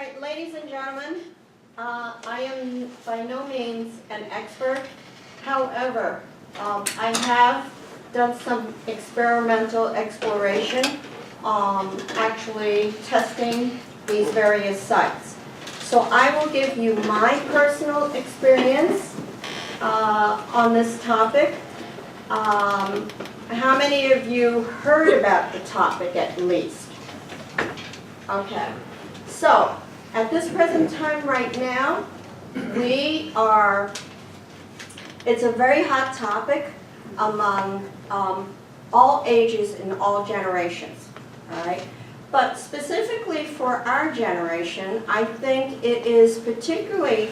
right, ladies and gentlemen, I am by no means an expert. However, I have done some experimental exploration, actually testing these various sites. So I will give you my personal experience on this topic. How many of you heard about the topic at least? Okay. So, at this present time right now, it's a very hot topic among all ages and all generations, all right? But specifically for our generation, I think it is particularly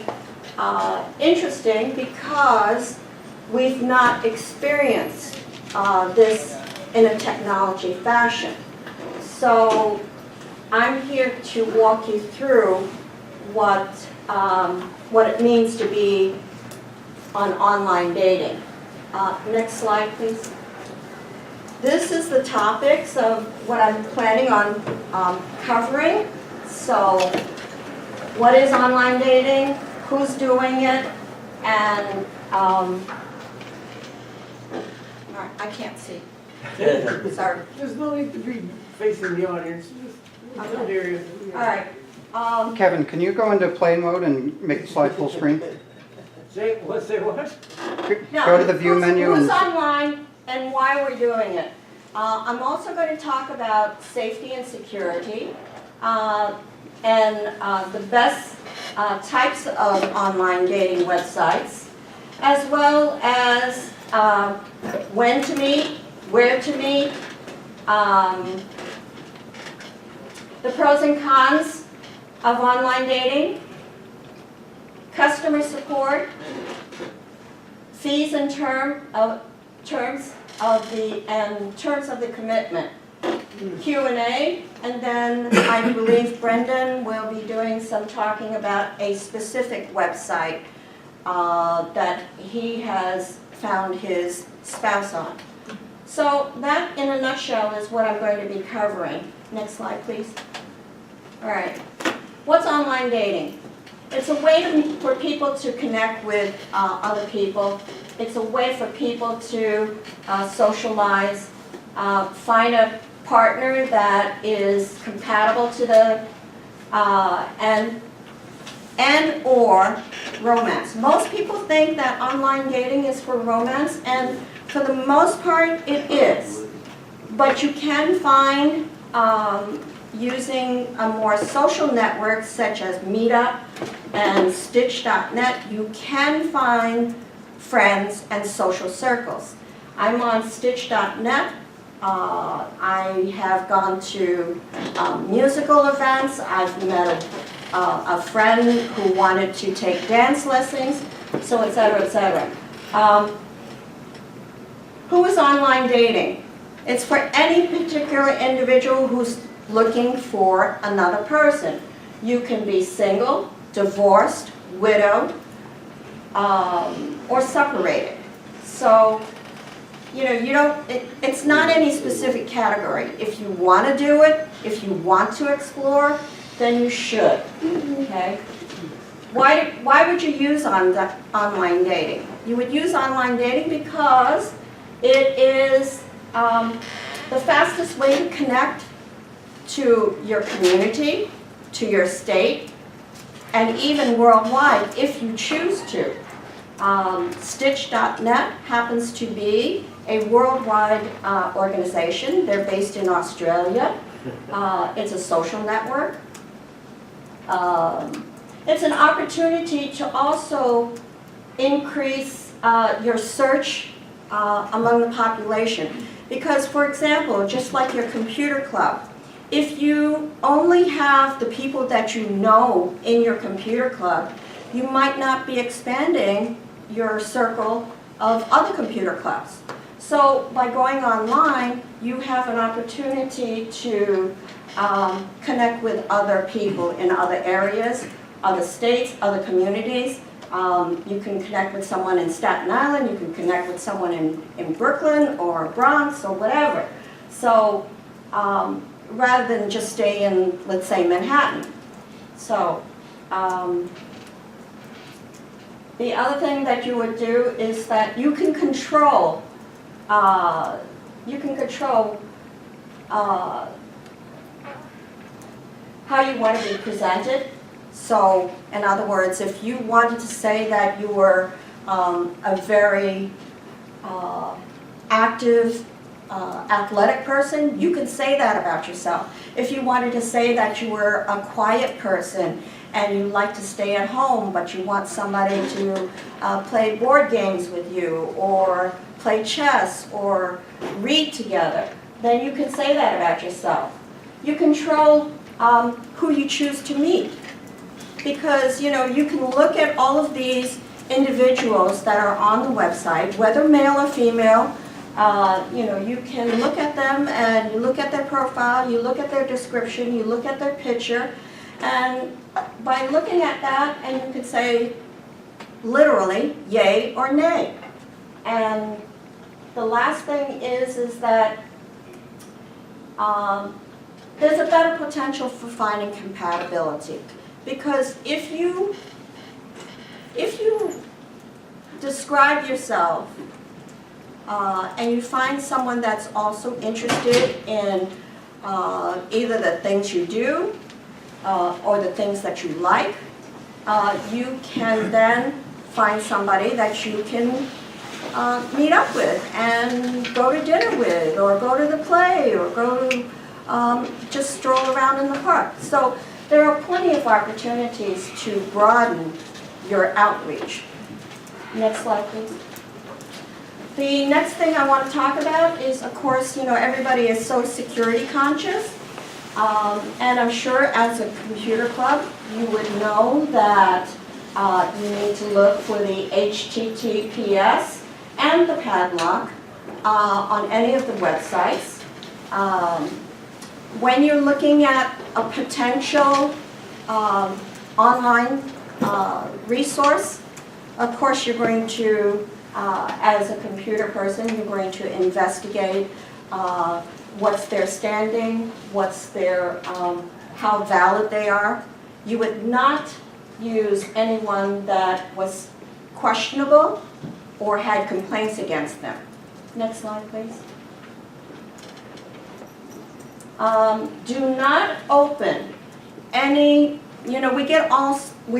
interesting because we've not experienced this in a technology fashion. So I'm here to walk you through what it means to be on online dating. Next slide, please. This is the topics of what I'm planning on covering. So, what is online dating? Who's doing it? And I can't see. Sorry. There's no need to be facing the audience. Just area. All right. Kevin, can you go into play mode and make the slide full screen? Say what? No, Go to the view menu who's and online and why we're doing it. I'm also going to talk about safety and security and the best types of online dating websites, as well as when to meet, where to meet, the pros and cons of online dating, customer support, fees and terms of the commitment, Q&A, and then I believe Brendan will be doing some talking about a specific website that he has found his spouse on. So that, in a nutshell, is what I'm going to be covering. Next slide, please. All right. What's online dating? It's a way for people to connect with other people. It's a way for people to socialize, find a partner that is compatible to the and or romance. Most people think that online dating is for romance, and for the most part it is. But you can find, using a more social networks such as Meetup and Stitch.net, you can find friends and social circles. I'm on Stitch.net. I have gone to musical events. I've met a friend who wanted to take dance lessons, so et cetera, et cetera. Who is online dating? It's for any particular individual who's looking for another person. You can be single, divorced, widowed, or separated. So, it's not any specific category. If you want to do it, if you want to explore, then you should, okay? Why would you use online dating? You would use online dating because it is the fastest way to connect to your community, to your state, and even worldwide if you choose to. Stitch.net happens to be a worldwide organization. They're based in Australia. It's a social network. It's an opportunity to also increase your search among the population. Because, for example, just like your computer club, if you only have the people that you know in your computer club, you might not be expanding your circle of other computer clubs. So by going online, you have an opportunity to connect with other people in other areas, other states, other communities. You can connect with someone in Staten Island, you can connect with someone in Brooklyn or Bronx or whatever. So rather than just stay in, let's say, Manhattan. So, the other thing that you would do is that you can control, how you want to be presented. So, in other words, if you wanted to say that you were a very active, athletic person, you could say that about yourself. If you wanted to say that you were a quiet person and you like to stay at home, but you want somebody to play board games with you, or play chess, or read together, then you can say that about yourself. You control who you choose to meet, because you can look at all of these individuals that are on the website, whether male or female. You can look at them and you look at their profile, you look at their description, you look at their picture, and by looking at that, and you could say literally yay or nay. And the last thing is that there's a better potential for finding compatibility, because if you describe yourself and you find someone that's also interested in either the things you do or the things that you like, you can then find somebody that you can meet up with and go to dinner with, or go to the play, or go to just stroll around in the park. So there are plenty of opportunities to broaden your outreach. Next slide, please. The next thing I want to talk about is, of course, everybody is so security conscious. And I'm sure as a computer club, you would know that you need to look for the HTTPS and the padlock on any of the websites. When you're looking at a potential online resource, of course you're going to, as a computer person, you're going to investigate what's their standing, what's their, how valid they are. You would not use anyone that was questionable or had complaints against them. Next slide, please. Do not open any, we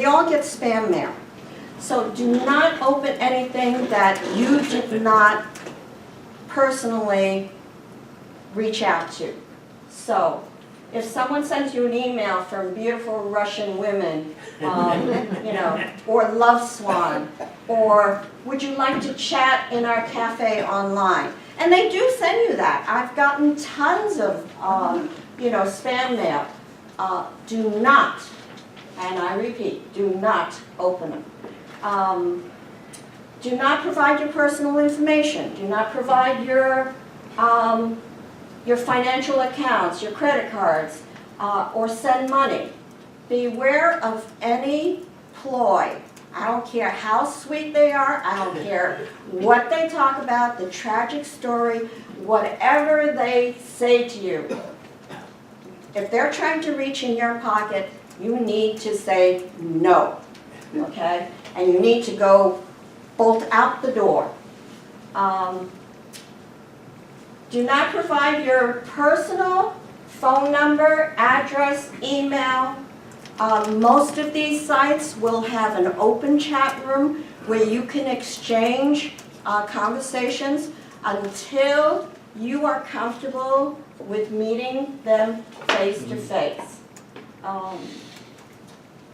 all get spam mail. So do not open anything that you did not personally reach out to. So if someone sends you an email from beautiful Russian women, or Love Swan, or would you like to chat in our cafe online? And they do send you that. I've gotten tons of, spam mail. Do not, and I repeat, do not open them. Do not provide your personal information. Do not provide your financial accounts, your credit cards, or send money. Beware of any ploy. I don't care how sweet they are. I don't care what they talk about, the tragic story, whatever they say to you. If they're trying to reach in your pocket, you need to say no, okay? And you need to go bolt out the door. Do not provide your personal phone number, address, email. Most of these sites will have an open chat room where you can exchange conversations until you are comfortable with meeting them face to face.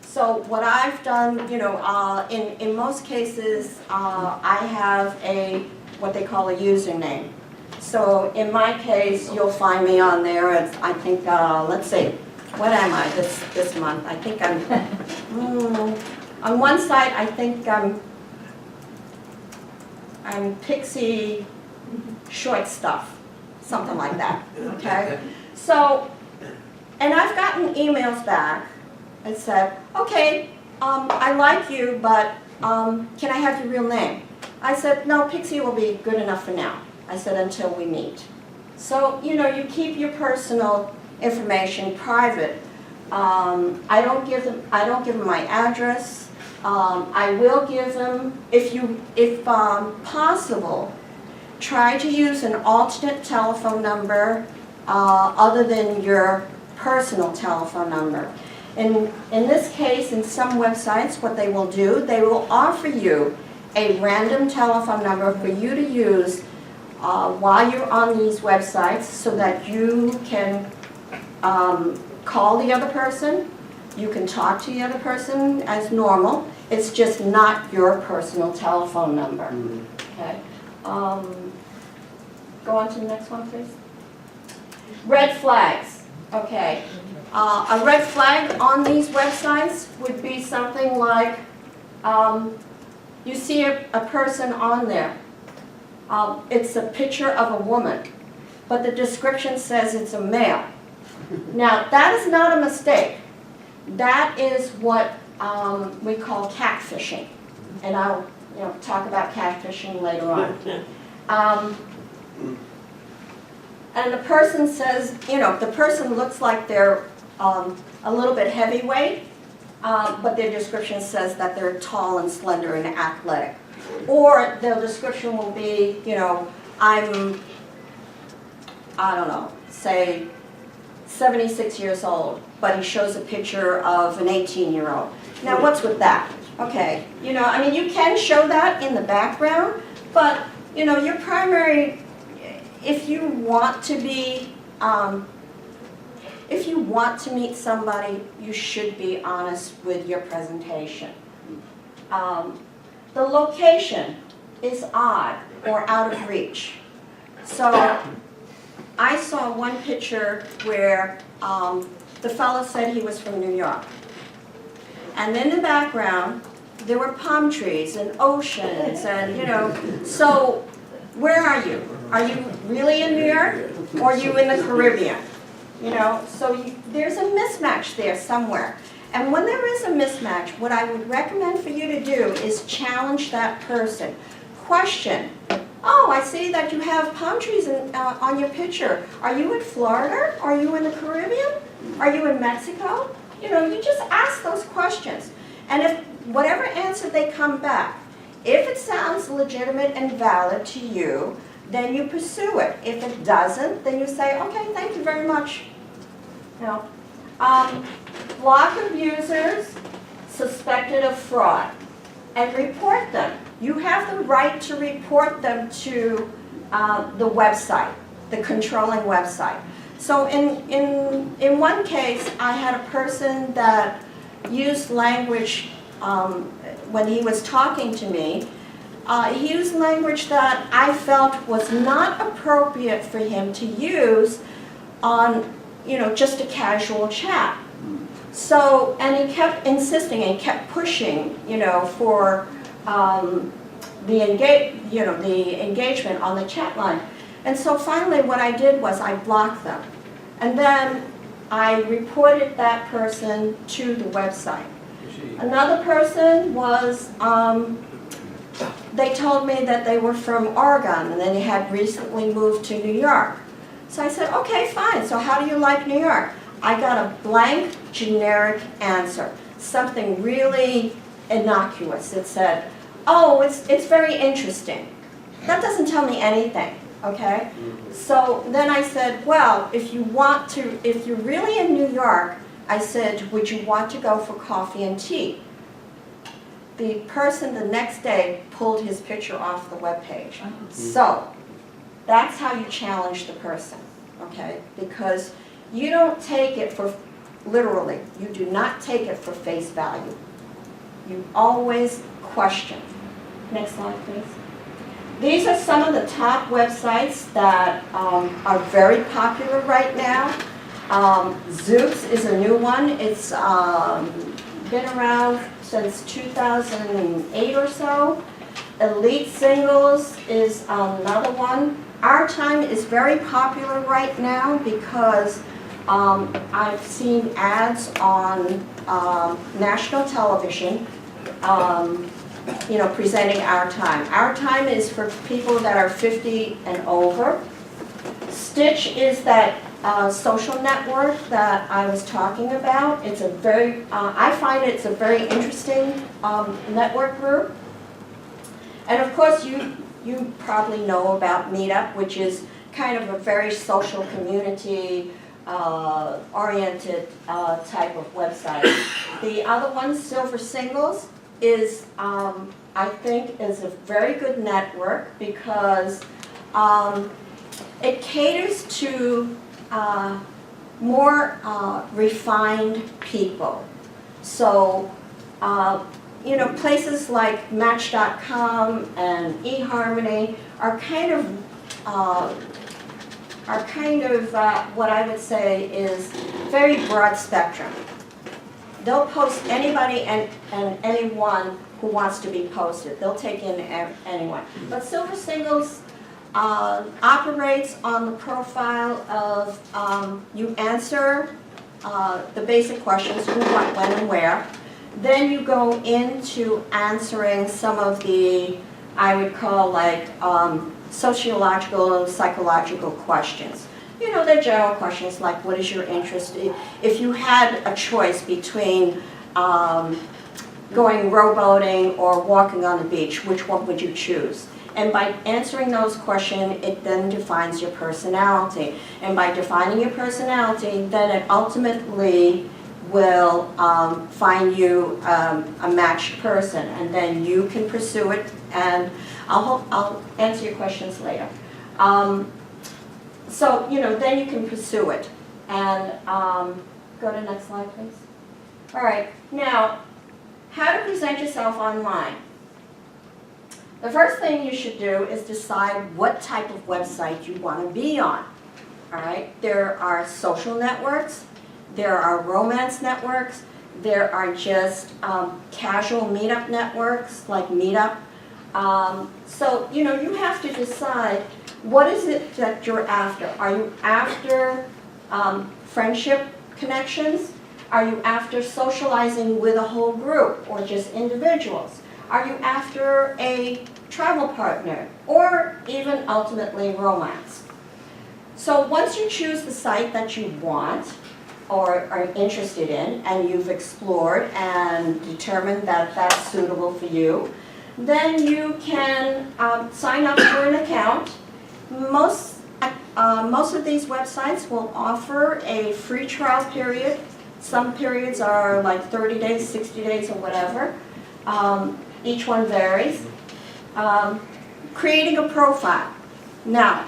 So what I've done, in most cases, I have what they call a username. So in my case, you'll find me on there. It's, I think, let's see, what am I this month? I think I'm, on one side, I think I'm Pixie Short Stuff, something like that, okay? So, and I've gotten emails back that said, okay, I like you, but can I have your real name? I said, no, Pixie will be good enough for now. I said, until we meet. So, you keep your personal information private, I don't give them my address. I will give them, if possible, try to use an alternate telephone number other than your personal telephone number. In this case, in some websites, what they will do, they will offer you a random telephone number for you to use while you're on these websites so that you can call the other person, you can talk to the other person as normal. It's just not your personal telephone number. Okay. Go on to the next one, please. Red flags. Okay. A red flag on these websites would be something like you see a person on there. It's a picture of a woman, but the description says it's a male. Now, that is not a mistake. That is what we call catfishing. And I'll talk about catfishing later on. And the person says, the person looks like they're a little bit heavyweight, but their description says that they're tall and slender and athletic. Or their description will be, I don't know, say 76 years old, but he shows a picture of an 18-year-old. Now, what's with that? Okay, you can show that in the background, but, your primary, if you want to meet somebody, you should be honest with your presentation. The location is odd or out of reach. So I saw one picture where the fellow said he was from New York. And in the background, there were palm trees and oceans and, so where are you? Are you really in New York or are you in the Caribbean? So there's a mismatch there somewhere. And when there is a mismatch, what I would recommend for you to do is challenge that person. Question, oh, I see that you have palm trees on your picture. Are you in Florida? Are you in the Caribbean? Are you in Mexico? You just ask those questions. And if whatever answer they come back, if it sounds legitimate and valid to you, then you pursue it. If it doesn't, then you say, okay, thank you very much. Block abusers suspected of fraud and report them. You have the right to report them to the website, the controlling website. So in one case, I had a person that used language when he was talking to me. He used language that I felt was not appropriate for him to use on, just a casual chat. So, and he kept insisting and kept pushing, for the engagement on the chat line. And so finally what I did was I blocked them. And then I reported that person to the website. Another person was, they told me that they were from Oregon and then they had recently moved to New York. So I said, okay, fine, so how do you like New York? I got a blank, generic answer, something really innocuous. It said, oh, it's very interesting. That doesn't tell me anything, okay? So then I said, well, if you're really in New York, I said, would you want to go for coffee and tea? The person the next day pulled his picture off the webpage. So that's how you challenge the person, okay? Because you don't take it for, literally, you do not take it for face value. You always question. Next slide, please. These are some of the top websites that are very popular right now. Zoosk is a new one. It's been around since 2008 or so. Elite Singles is another one. Our Time is very popular right now because I've seen ads on national television, presenting Our Time. Our Time is for people that are 50 and over. Stitch is that social network that I was talking about. It's a very, I find it's a very interesting network group. And of course, you probably know about Meetup, which is kind of a very social community oriented type of website. The other one, Silver Singles, is I think is a very good network because it caters to more refined people. So, you know, places like Match.com and Eharmony are kind of what I would say is very broad spectrum. They'll post anybody and anyone who wants to be posted. They'll take in anyone. But Silver Singles operates on the profile of you answer the basic questions, who, what, when, and where. Then you go into answering some of the, I would call like sociological, psychological questions. You know, they're general questions like what is your interest? If you had a choice between going rowboating or walking on the beach, which one would you choose? And by answering those questions, it then defines your personality. And by defining your personality, then it ultimately will find you a matched person. And then you can pursue it. And I'll answer your questions later. So, you know, then you can pursue it. And go to the next slide, please. All right. Now, how to present yourself online. The first thing you should do is decide what type of website you want to be on. All right? There are social networks, there are romance networks, there are just casual meetup networks like Meetup. So, you know, you have to decide what is it that you're after. Are you after friendship connections? Are you after socializing with a whole group or just individuals? Are you after a travel partner or even ultimately romance? So once you choose the site that you want or are interested in and you've explored and determined that that's suitable for you, then you can sign up for an account. Most of these websites will offer a free trial period. Some periods are like 30 days, 60 days, or whatever. Each one varies. Creating a profile. Now,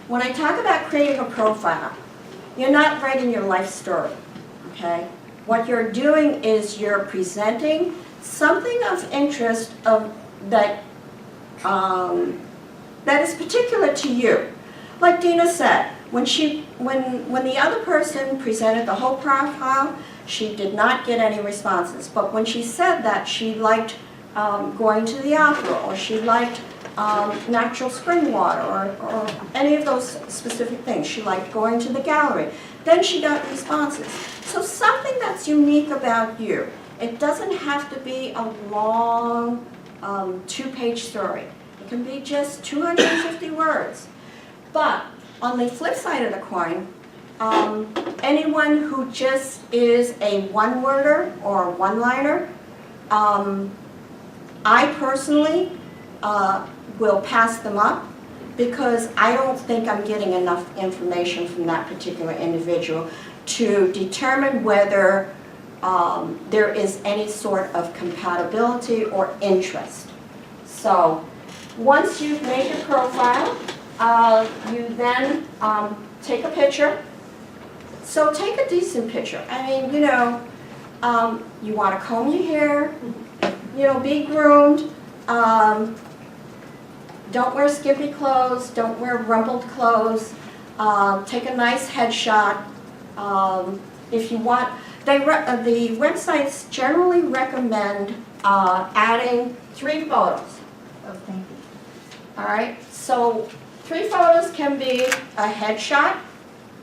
when I talk about creating a profile, you're not writing your life story, okay? What you're doing is you're presenting something of interest that is particular to you. Like Dina said, when the other person presented the whole profile, she did not get any responses. But when she said that she liked going to the opera, or she liked natural spring water, or any of those specific things, she liked going to the gallery, then she got responses. So something that's unique about you. It doesn't have to be a long 2-page story. It can be just 250 words. But on the flip side of the coin, anyone who just is a one-worder or a one-liner, I personally will pass them up because I don't think I'm getting enough information from that particular individual to determine whether there is any sort of compatibility or interest. So once you've made your profile, you then take a picture. So take a decent picture. I mean, you know, you want to comb your hair, you know, be groomed. Don't wear skimpy clothes. Don't wear rumpled clothes. Take a nice headshot. If you want, the websites generally recommend adding 3 photos. Oh, thank you. All right, so 3 photos can be a headshot,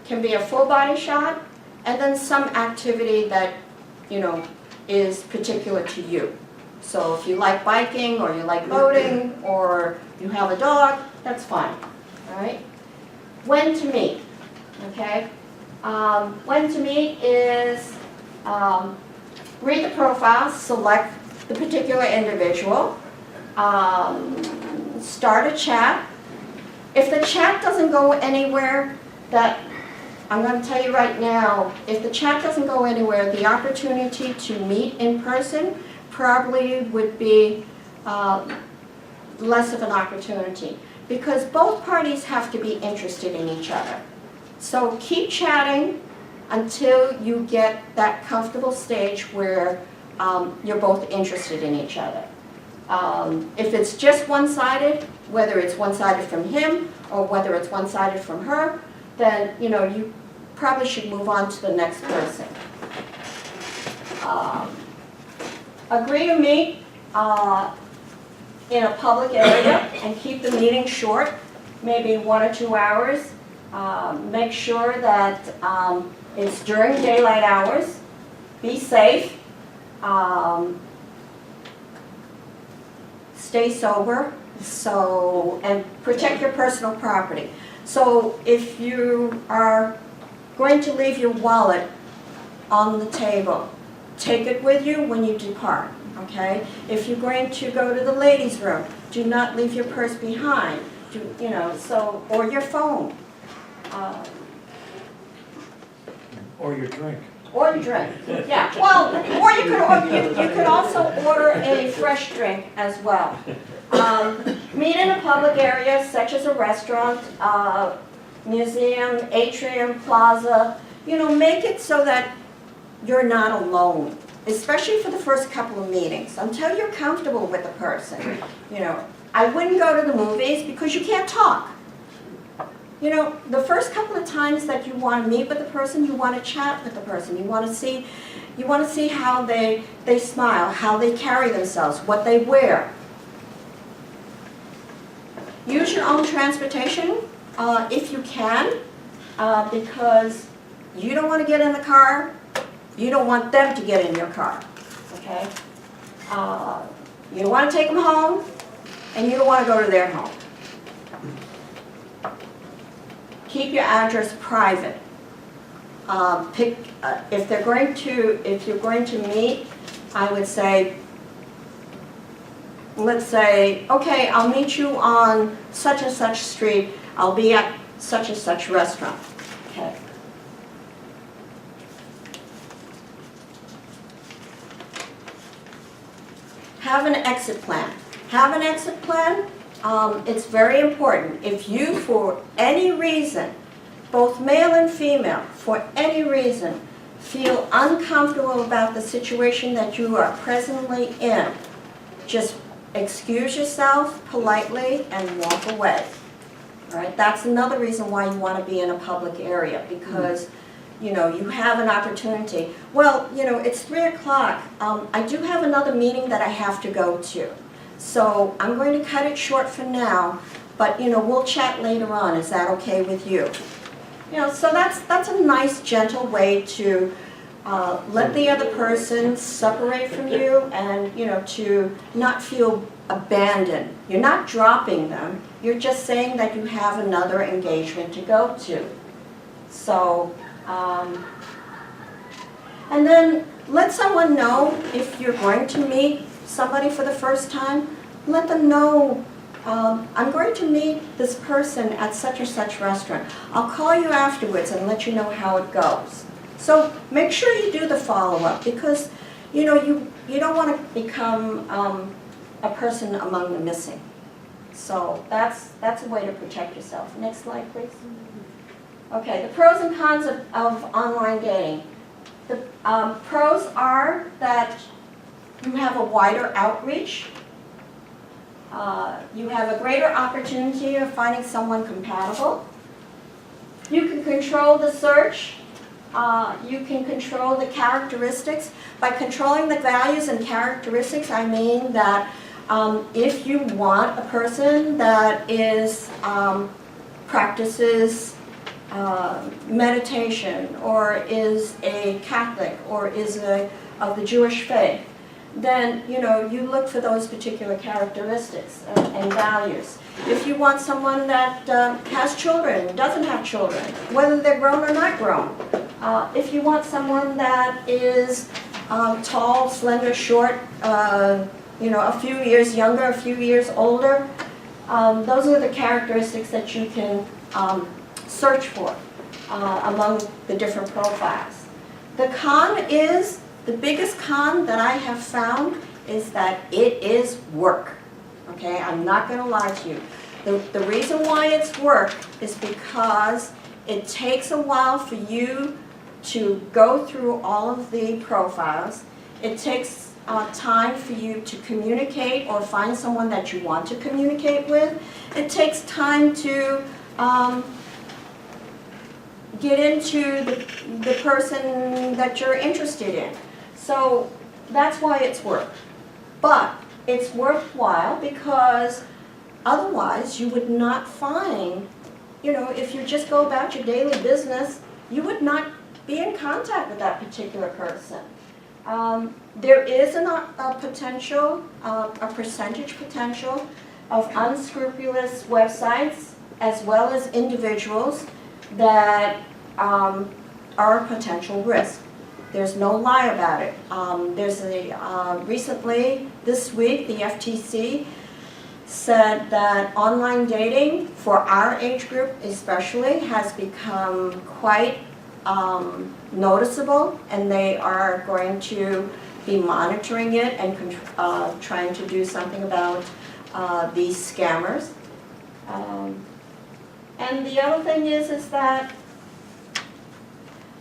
can be a full body shot, and then some activity that, you know, is particular to you. So if you like biking, or you like boating, or you have a dog, that's fine. All right. When to meet, okay? When to meet is read the profile, select the particular individual, start a chat. If the chat doesn't go anywhere, that I'm going to tell you right now, if the chat doesn't go anywhere, the opportunity to meet in person probably would be less of an opportunity, because both parties have to be interested in each other. So keep chatting until you get that comfortable stage where you're both interested in each other. If it's just one-sided, whether it's one-sided from him or whether it's one-sided from her, then you probably should move on to the next person. Agree to meet in a public area and keep the meeting short, maybe 1 or 2 hours. Make sure that it's during daylight hours. Be safe. Stay sober. And protect your personal property. So if you are going to leave your wallet on the table, take it with you when you depart, okay? If you're going to go to the ladies' room, do not leave your purse behind, or your phone. Or your drink. Or your drink, yeah. Well, or you could also order a fresh drink as well. Meet in a public area such as a restaurant, museum, atrium, plaza. Make it so that you're not alone, especially for the first couple of meetings, until you're comfortable with the person. I wouldn't go to the movies because you can't talk. The first couple of times that you want to meet with the person, you want to chat with the person. You want to see how they smile, how they carry themselves, what they wear. Use your own transportation if you can, because you don't want to get in the car. You don't want them to get in your car, okay? You don't want to take them home, and you don't want to go to their home. Keep your address private. If you're going to meet, I would say, let's say, okay, I'll meet you on such and such street. I'll be at such and such restaurant. Okay. Have an exit plan. Have an exit plan. It's very important. If you, for any reason, both male and female, for any reason, feel uncomfortable about the situation that you are presently in, just excuse yourself politely and walk away. All right? That's another reason why you want to be in a public area, because you have an opportunity. Well, it's 3 o'clock. I do have another meeting that I have to go to. So I'm going to cut it short for now, but we'll chat later on. Is that okay with you? So that's a nice, gentle way to let the other person separate from you, and to not feel abandoned. You're not dropping them. You're just saying that you have another engagement to go to. So, and then let someone know if you're going to meet somebody for the first time. Let them know, I'm going to meet this person at such and such restaurant. I'll call you afterwards and let you know how it goes. So make sure you do the follow-up, because you don't want to become a person among the missing. So that's a way to protect yourself. Next slide, please. Okay, the pros and cons of online dating. The pros are that you have a wider outreach. You have a greater opportunity of finding someone compatible. You can control the search. You can control the characteristics. By controlling the values and characteristics, I mean that if you want a person that practices meditation, or is a Catholic, or is of the Jewish faith, then, you know, you look for those particular characteristics and values. If you want someone that has children, doesn't have children, whether they're grown or not grown. If you want someone that is tall, slender, short, you know, a few years younger, a few years older, those are the characteristics that you can search for among the different profiles. The con is, the biggest con that I have found is that it is work. Okay, I'm not going to lie to you. The reason why it's work is because it takes a while for you to go through all of the profiles. It takes time for you to communicate or find someone that you want to communicate with. It takes time to get into the person that you're interested in. So that's why it's work. But it's worthwhile because otherwise you would not find, you know, if you just go about your daily business, you would not be in contact with that particular person. There is a potential, a percentage potential of unscrupulous websites as well as individuals that are a potential risk. There's no lie about it. There's recently, this week, the FTC said that online dating, for our age group especially, has become quite noticeable, and they are going to be monitoring it and trying to do something about these scammers. And the other thing is that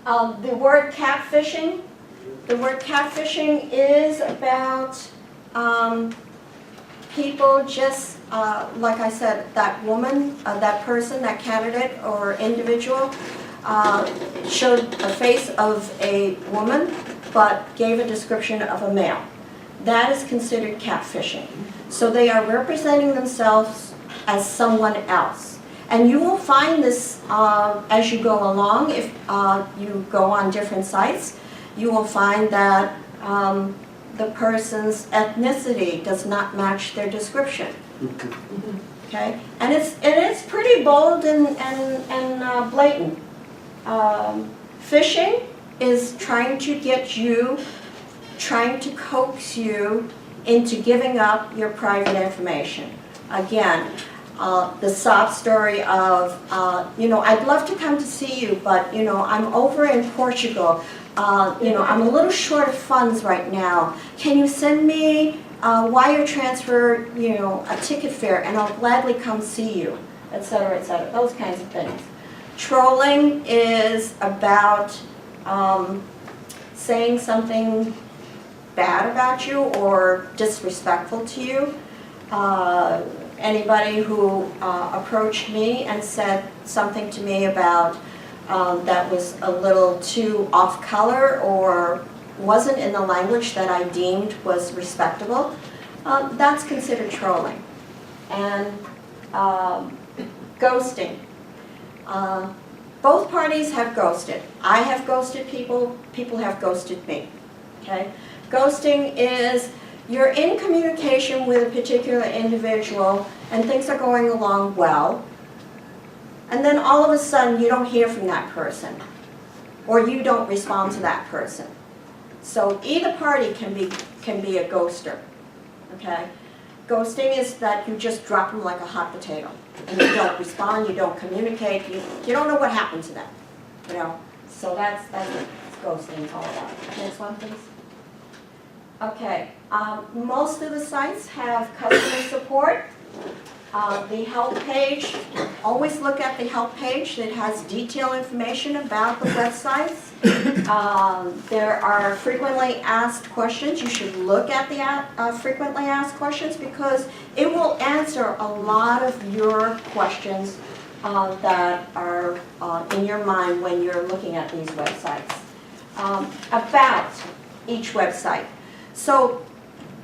the word catfishing is about people just, like I said, that woman, that person, that candidate or individual showed a face of a woman but gave a description of a male. That is considered catfishing. So they are representing themselves as someone else. And you will find this as you go along. If you go on different sites, you will find that the person's ethnicity does not match their description. Okay, and it's pretty bold and blatant. Phishing is trying to get you, trying to coax you into giving up your private information. Again, the sob story of, you know, I'd love to come to see you, but, you know, I'm over in Portugal. You know, I'm a little short of funds right now. Can you send me wire transfer, you know, a ticket fare, and I'll gladly come see you, etc., etc., those kinds of things. Trolling is about saying something bad about you or disrespectful to you. Anybody who approached me and said something to me about that was a little too off color or wasn't in the language that I deemed was respectable, that's considered trolling. And ghosting. Both parties have ghosted. I have ghosted people, people have ghosted me. Okay? Ghosting is you're in communication with a particular individual and things are going along well, and then all of a sudden you don't hear from that person or you don't respond to that person. So either party can be a ghoster. Okay? Ghosting is that you just drop them like a hot potato and you don't respond, you don't communicate, you don't know what happened to them. You know? So that's what ghosting is all about. Next one, please. Okay, most of the sites have customer support. The help page, always look at the help page that has detailed information about the websites. There are frequently asked questions. You should look at the frequently asked questions because it will answer a lot of your questions that are in your mind when you're looking at these websites. About each website. So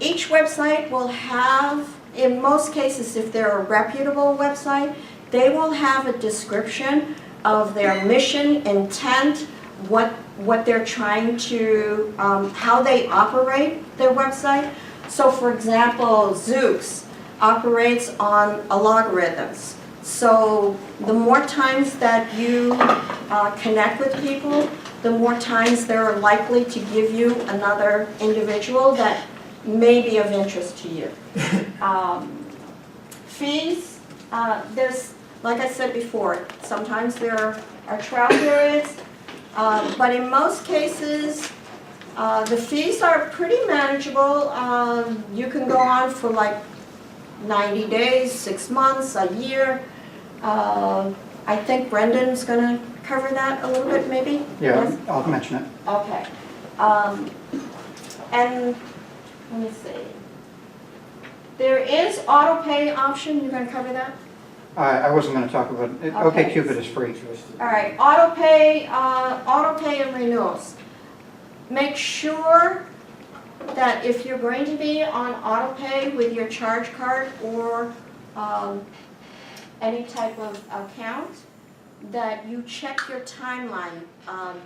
each website will have, in most cases, if they're a reputable website, they will have a description of their mission, intent, what what they're trying to, how they operate their website. So for example, Zoosk operates on algorithms. So the more times that you connect with people, the more times they're likely to give you another individual that may be of interest to you. Fees, there's, like I said before, sometimes there are trial periods, but in most cases, the fees are pretty manageable. You can go on for like 90 days, 6 months, a year. I think Brendan's going to cover that a little bit, maybe? Yeah, Yes? I'll mention it. Okay. And let me see. There is auto pay option. You're going to cover that? I wasn't going to talk about it. Okay. OK Cupid is free. All right. Auto pay and renewals. Make sure that if you're going to be on auto pay with your charge card or any type of account, that you check your timeline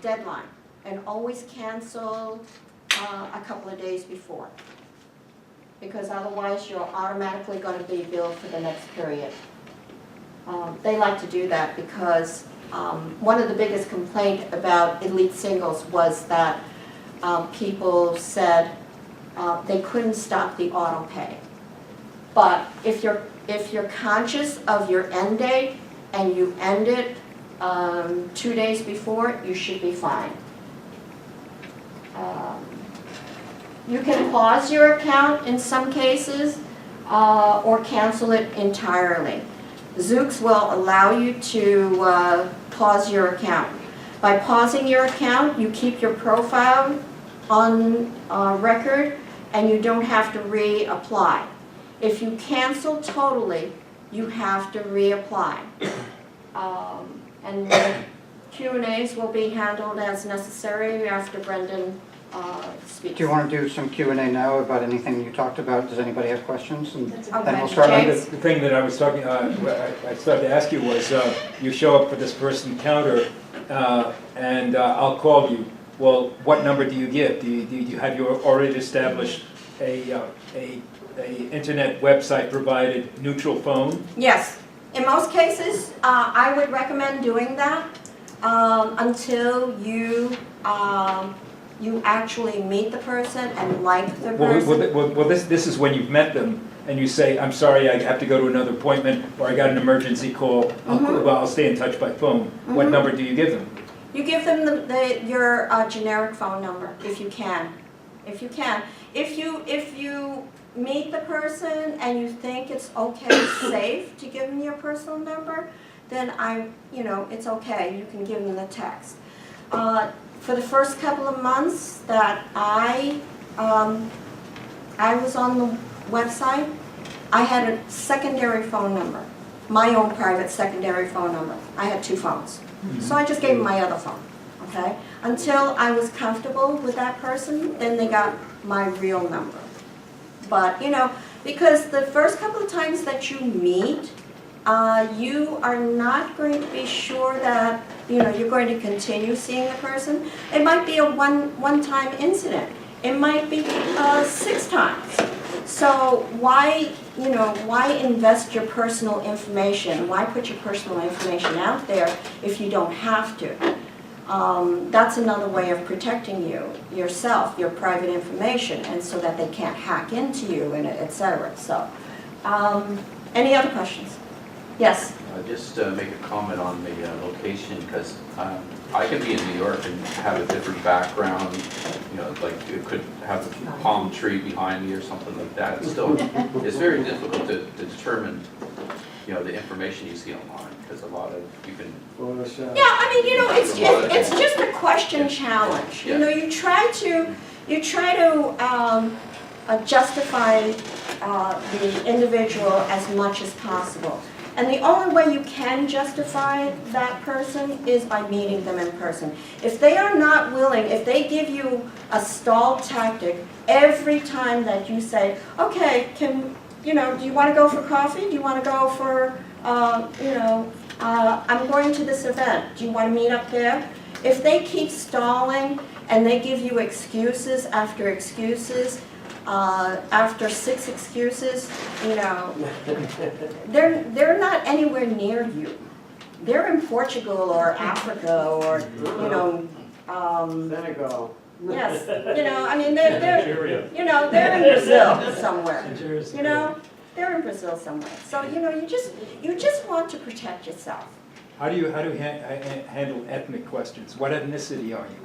deadline and always cancel a couple of days before, because otherwise you're automatically going to be billed for the next period. They like to do that because one of the biggest complaints about elite singles was that people said they couldn't stop the auto pay. But if you're conscious of your end date and you end it 2 days before, you should be fine. You can pause your account in some cases or cancel it entirely. Zoosk will allow you to pause your account. By pausing your account, you keep your profile on record and you don't have to reapply. If you cancel totally, you have to reapply. And the Q&As will be handled as necessary after Brendan speaks. Do you want to do some Q&A now about anything you talked about? Does anybody have questions? And then Okay. we'll start on James? The thing that I was talking, I started to ask you was, you show up for this person counter, and I'll call you. Well, what number do you give? Do you have you already established a internet website provided neutral phone? Yes. In most cases, I would recommend doing that until you actually meet the person and like the person. Well, this is when you've met them and you say, I'm sorry, I have to go to another appointment, or I got an emergency call. I'll stay in touch by phone. What number do you give them? You give them your generic phone number if you can. If you can. If you meet the person and you think it's okay, safe to give them your personal number, then it's okay. You can give them the text. For the first couple of months that I was on the website, I had a secondary phone number, my own private secondary phone number. I had 2 phones. So I just gave them my other phone, okay? Until I was comfortable with that person, then they got my real number. But, because the first couple of times that you meet, you are not going to be sure that, you're going to continue seeing the person. It might be a one-time incident. It might be 6 times. So why invest your personal information? Why put your personal information out there if you don't have to? That's another way of protecting yourself, your private information, and so that they can't hack into you, and et cetera. So, any other questions? Yes? Just make a comment on the location, because I could be in New York and have a different background, like it could have a palm tree behind me or something like that. It's very difficult to determine, the information you see online, because a lot of you can. Photoshop. Yeah, it's just a question challenge. Yeah. You try to justify the individual as much as possible. And the only way you can justify that person is by meeting them in person. If they are not willing, if they give you a stall tactic every time that you say, okay, do you want to go for coffee? Do you want to go for, I'm going to this event. Do you want to meet up there? if they keep stalling and they give you excuses after excuses, after 6 excuses, you know, they're not anywhere near you. They're in Portugal or Africa or, you know, Senegal. yes, you know, I mean, they're, you know, they're in Brazil somewhere. You know, they're in Brazil somewhere. So, you know, you just want to protect yourself. How do you handle ethnic questions? What ethnicity are you?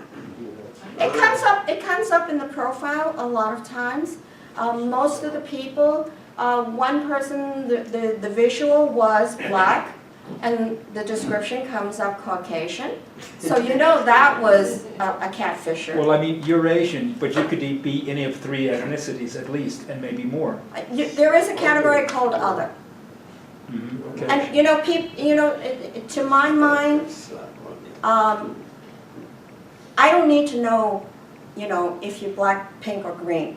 It comes up in the profile a lot of times. Most of the people, one person, the visual was black, and the description comes up Caucasian. So you know that was a catfisher. Well, I mean, you're Asian, but you could be any of 3 ethnicities at least, and maybe more. There is a category called other. Okay. And you know, to my mind, I don't need to know, you know, if you're black, pink, or green.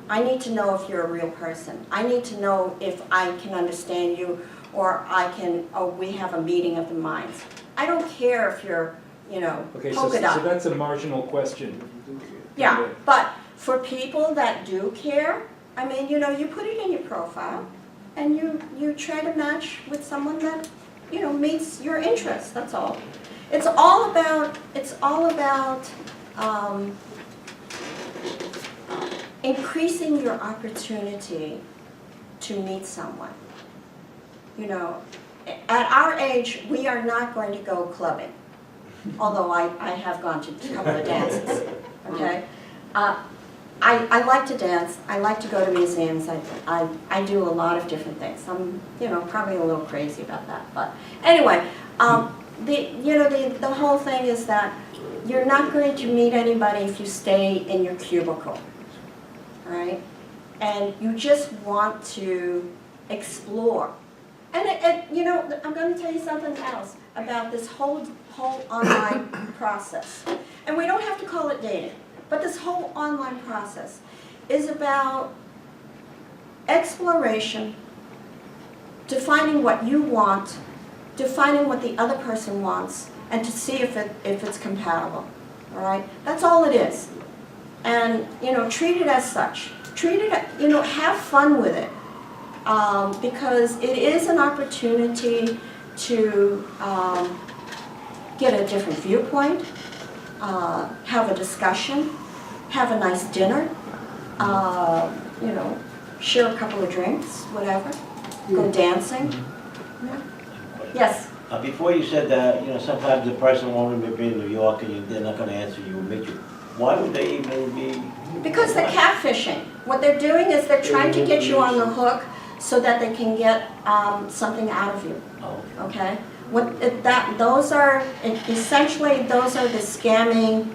I need to know if you're a real person. I need to know if I can understand you, or we have a meeting of the minds. I don't care if you're, you know, Okay, polka so dot. that's a marginal question. Yeah, but for people that do care, I mean, you know, you put it in your profile, and you try to match with someone that, you know, meets your interests, that's all. It's all about increasing your opportunity to meet someone. You know, at our age, we are not going to go clubbing, although I have gone to a couple of dances, okay? I like to dance, I like to go to museums, I do a lot of different things. I'm, you know, probably a little crazy about that, but anyway, the whole thing is that you're not going to meet anybody if you stay in your cubicle, right? And you just want to explore. And you know, I'm going to tell you something else about this whole online process. And we don't have to call it dating. But this whole online process is about exploration, defining what you want, defining what the other person wants, and to see if it's compatible. All right? That's all it is. And, you know, treat it as such. Treat it, you know, have fun with it. Because it is an opportunity to get a different viewpoint, have a discussion, have a nice dinner, you know, share a couple of drinks, whatever, go dancing. Yeah. Yes? Before you said that, you know, sometimes the person won't even be in New York and they're not going to answer you or meet you. Why would they even be? Because they're catfishing. What they're doing is they're trying to get you on the hook so that they can get something out of you. Oh. Okay? Essentially those are the scamming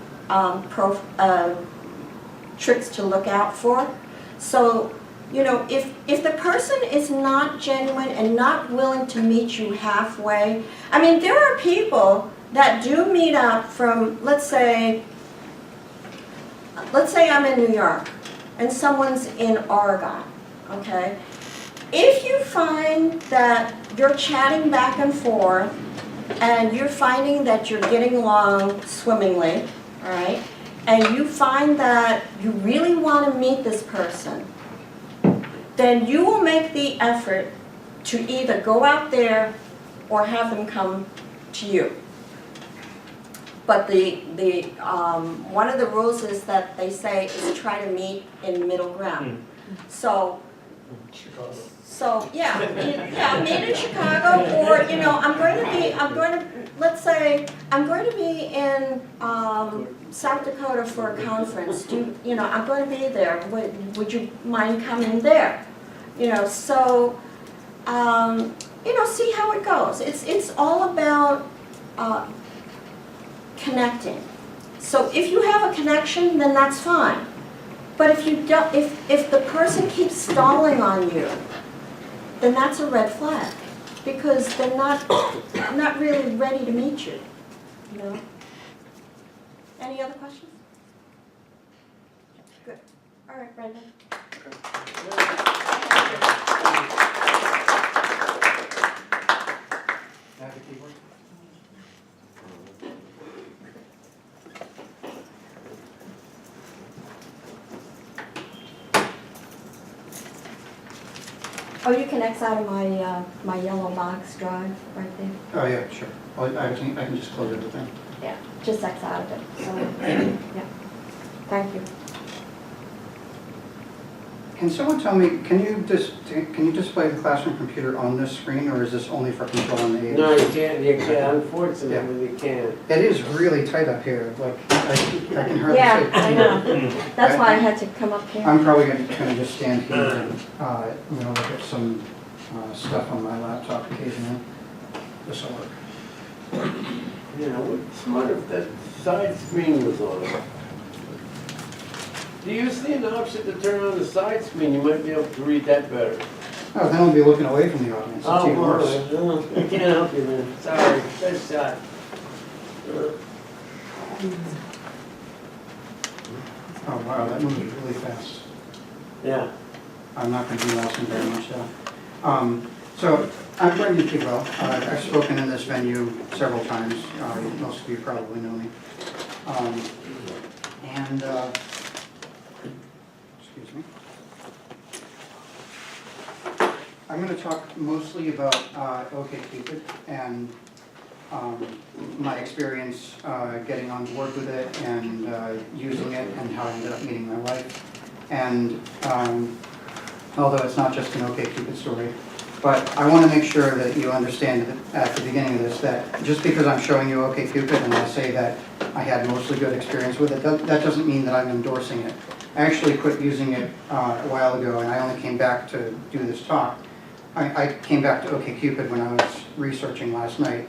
tricks to look out for. So, you know, if the person is not genuine and not willing to meet you halfway, I mean, there are people that do meet up from, let's say I'm in New York and someone's in Oregon, okay? If you find that you're chatting back and forth and you're finding that you're getting along swimmingly, all right, and you find that you really want to meet this person, then you will make the effort to either go out there or have them come to you. But one of the rules is that they say is try to meet in middle ground. So yeah, meet in Chicago, or you know, let's say I'm going to be in South Dakota for a conference. You know, I'm going to be there. Would you mind coming there? You know, so you know, see how it goes. It's all about connecting. So if you have a connection, then that's fine. But if you don't, if the person keeps stalling on you, then that's a red flag, because they're not really ready to meet you. You know. Any other questions? Good. All right, Brendan. Have the keyboard? Oh, you can X out of my, my yellow box drive right there. Oh, yeah, sure. Well, I can just close everything. Yeah, just X out of it, so, yeah. Thank you. Can someone tell me, can you display the classroom computer on this screen, or is this only for controlling the aides? No, you can't, unfortunately, you can't. It is really tight up here, like, I can hardly see. Yeah, I know. That's why I had to come up here. I'm probably gonna just stand here and, I'm gonna look at some, stuff on my laptop occasionally. This'll work. You know, what's smart if that side screen was on. Do you see an option to turn on the side screen? You might be able to read that better. Oh, then we'll be looking away from the audience. It's even worse. Well, I can't help you, man. Sorry, best shot. Oh, wow, that moved really fast. Yeah. I'm not gonna be lasting very much though. So, I'm Brendan Kidwell. I've spoken in this venue several times. Most of you probably know me. Excuse me. I'm going to talk mostly about OK Cupid and my experience getting on board with it and using it and how I ended up meeting my wife. And although it's not just an OK Cupid story, but I want to make sure that you understand at the beginning of this that just because I'm showing you OK Cupid and I say that I had mostly good experience with it, that doesn't mean that I'm endorsing it. I actually quit using it a while ago, and I only came back to do this talk. I came back to OK Cupid when I was researching last night,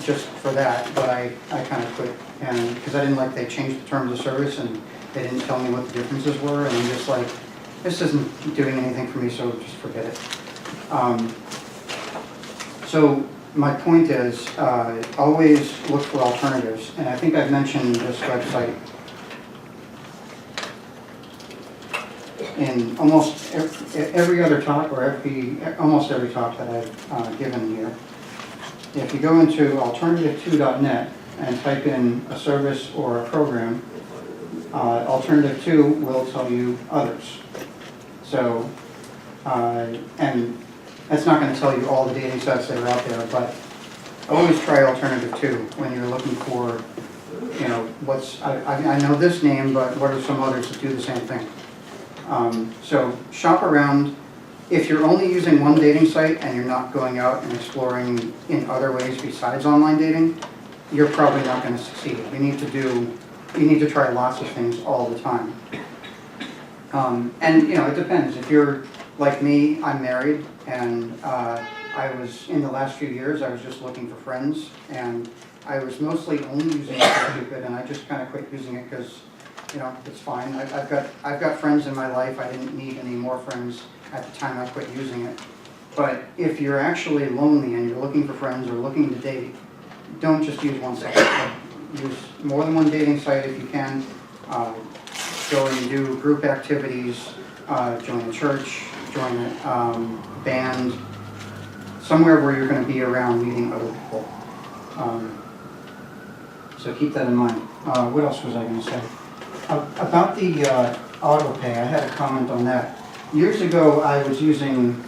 just for that, but I kind of quit, and because I didn't like they changed the terms of service and they didn't tell me what the differences were, and I'm just like, this isn't doing anything for me, so just forget it. So my point is, always look for alternatives, and I think I've mentioned this website in almost every other talk, or almost every talk that I've given here. If you go into alternative2.net and type in a service or a program, Alternative 2 will tell you others. So, and that's not going to tell you all the dating sites that are out there, but always try Alternative 2 when you're looking for, you know, I know this name, but what are some others that do the same thing? So shop around. If you're only using one dating site and you're not going out and exploring in other ways besides online dating, you're probably not going to succeed. You need to try lots of things all the time. And you know, it depends. If you're like me, I'm married, and I was, in the last few years, I was just looking for friends, and I was mostly only using Cupid, and I just kind of quit using it because, you know, it's fine. I've got friends in my life. I didn't need any more friends at the time I quit using it. But if you're actually lonely and you're looking for friends or looking to date, don't just use one site. Use more than one dating site if you can. Go and do group activities, join a church, join a band, somewhere where you're going to be around meeting other people. So keep that in mind. What else was I going to say? About the auto pay, I had a comment on that. Years ago, I was using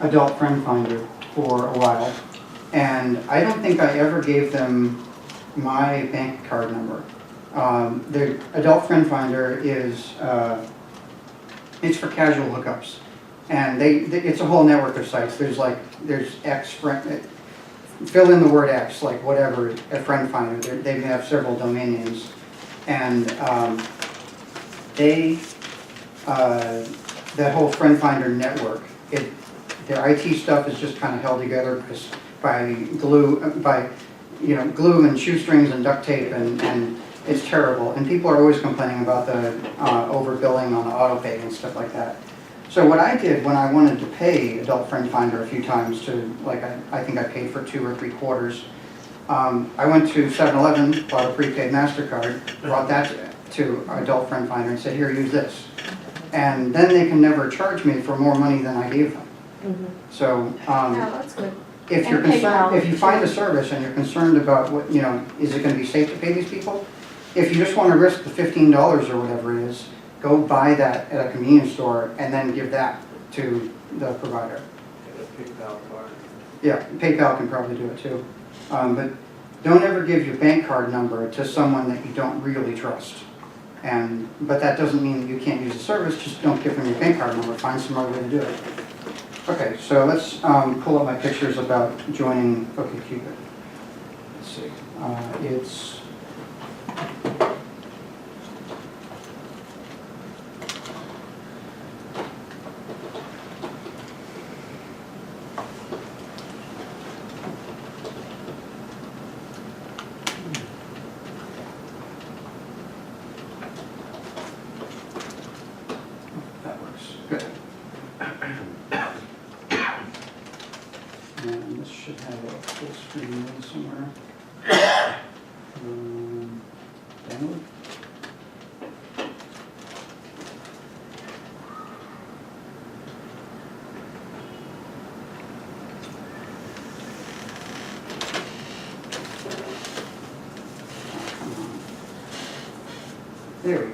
Adult Friend Finder for a while, and I don't think I ever gave them my bank card number. The Adult Friend Finder is, it's for casual hookups, and it's a whole network of sites. There's X friend, fill in the word X, like whatever, a friend finder. They have several domain names, and that whole friend finder network, their IT stuff is just kind of held together by glue and shoestrings and duct tape, and it's terrible. And people are always complaining about the overbilling on the auto pay and stuff like that. So what I did when I wanted to pay Adult Friend Finder a few times to, like, I think I paid for 2 or 3 quarters, I went to 7-Eleven, bought a prepaid MasterCard, brought that to Adult Friend Finder and said, here, use this. And then they can never charge me for more money than I gave them. Mm-hmm. So, Yeah, that's good. if you're And concerned, PayPal. if you find a service and you're concerned about what, you know, is it going to be safe to pay these people? If you just want to risk the $15 or whatever it is, go buy that at a convenience store and then give that to the provider. PayPal card. Yeah, PayPal can probably do it too. But don't ever give your bank card number to someone that you don't really trust. But that doesn't mean that you can't use the service, just don't give them your bank card number, find some other way to do it. Okay, so let's pull up my pictures about joining OK Cupid. Let's see, it's... That works, good. And this should have a full screen mode somewhere. Download. There we go.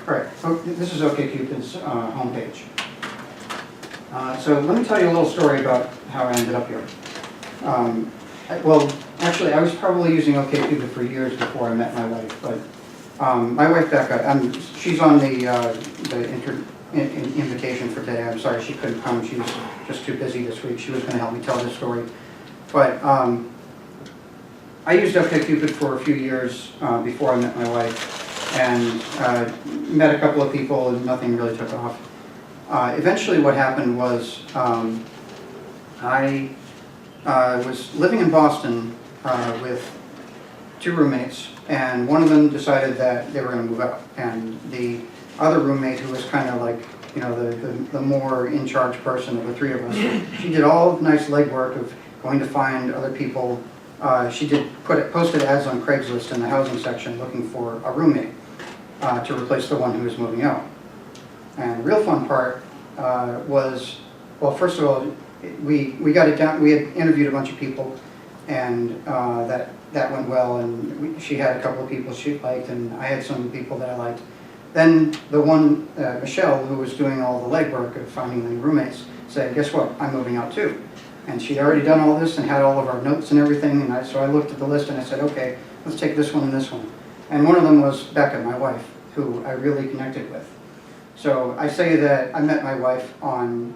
All right, this is OkCupid's homepage. So let me tell you a little story about how I ended up here. Well, actually, I was probably using OkCupid for years before I met my wife, but my wife Becca, she's on the invitation for today. I'm sorry she couldn't come. She was just too busy this week. She was going to help me tell this story. But I used OkCupid for a few years before I met my wife, and met a couple of people and nothing really took off. Eventually what happened was I was living in Boston with 2 roommates, and one of them decided that they were going to move out, and the other roommate, who was kind of like, you know, the more in charge person of the 3 of us, she did all nice legwork of going to find other people. She posted ads on Craigslist in the housing section looking for a roommate to replace the one who was moving out. And the real fun part was, well, first of all, we got it down. We had interviewed a bunch of people, and that went well. And she had a couple of people she liked, and I had some people that I liked. Then the one, Michelle, who was doing all the legwork of finding the roommates, said, "Guess what? I'm moving out too." And she'd already done all this and had all of our notes and everything. And so I looked at the list and I said, "Okay, let's take this one and this one." And one of them was Becca, my wife, who I really connected with. So I say that I met my wife on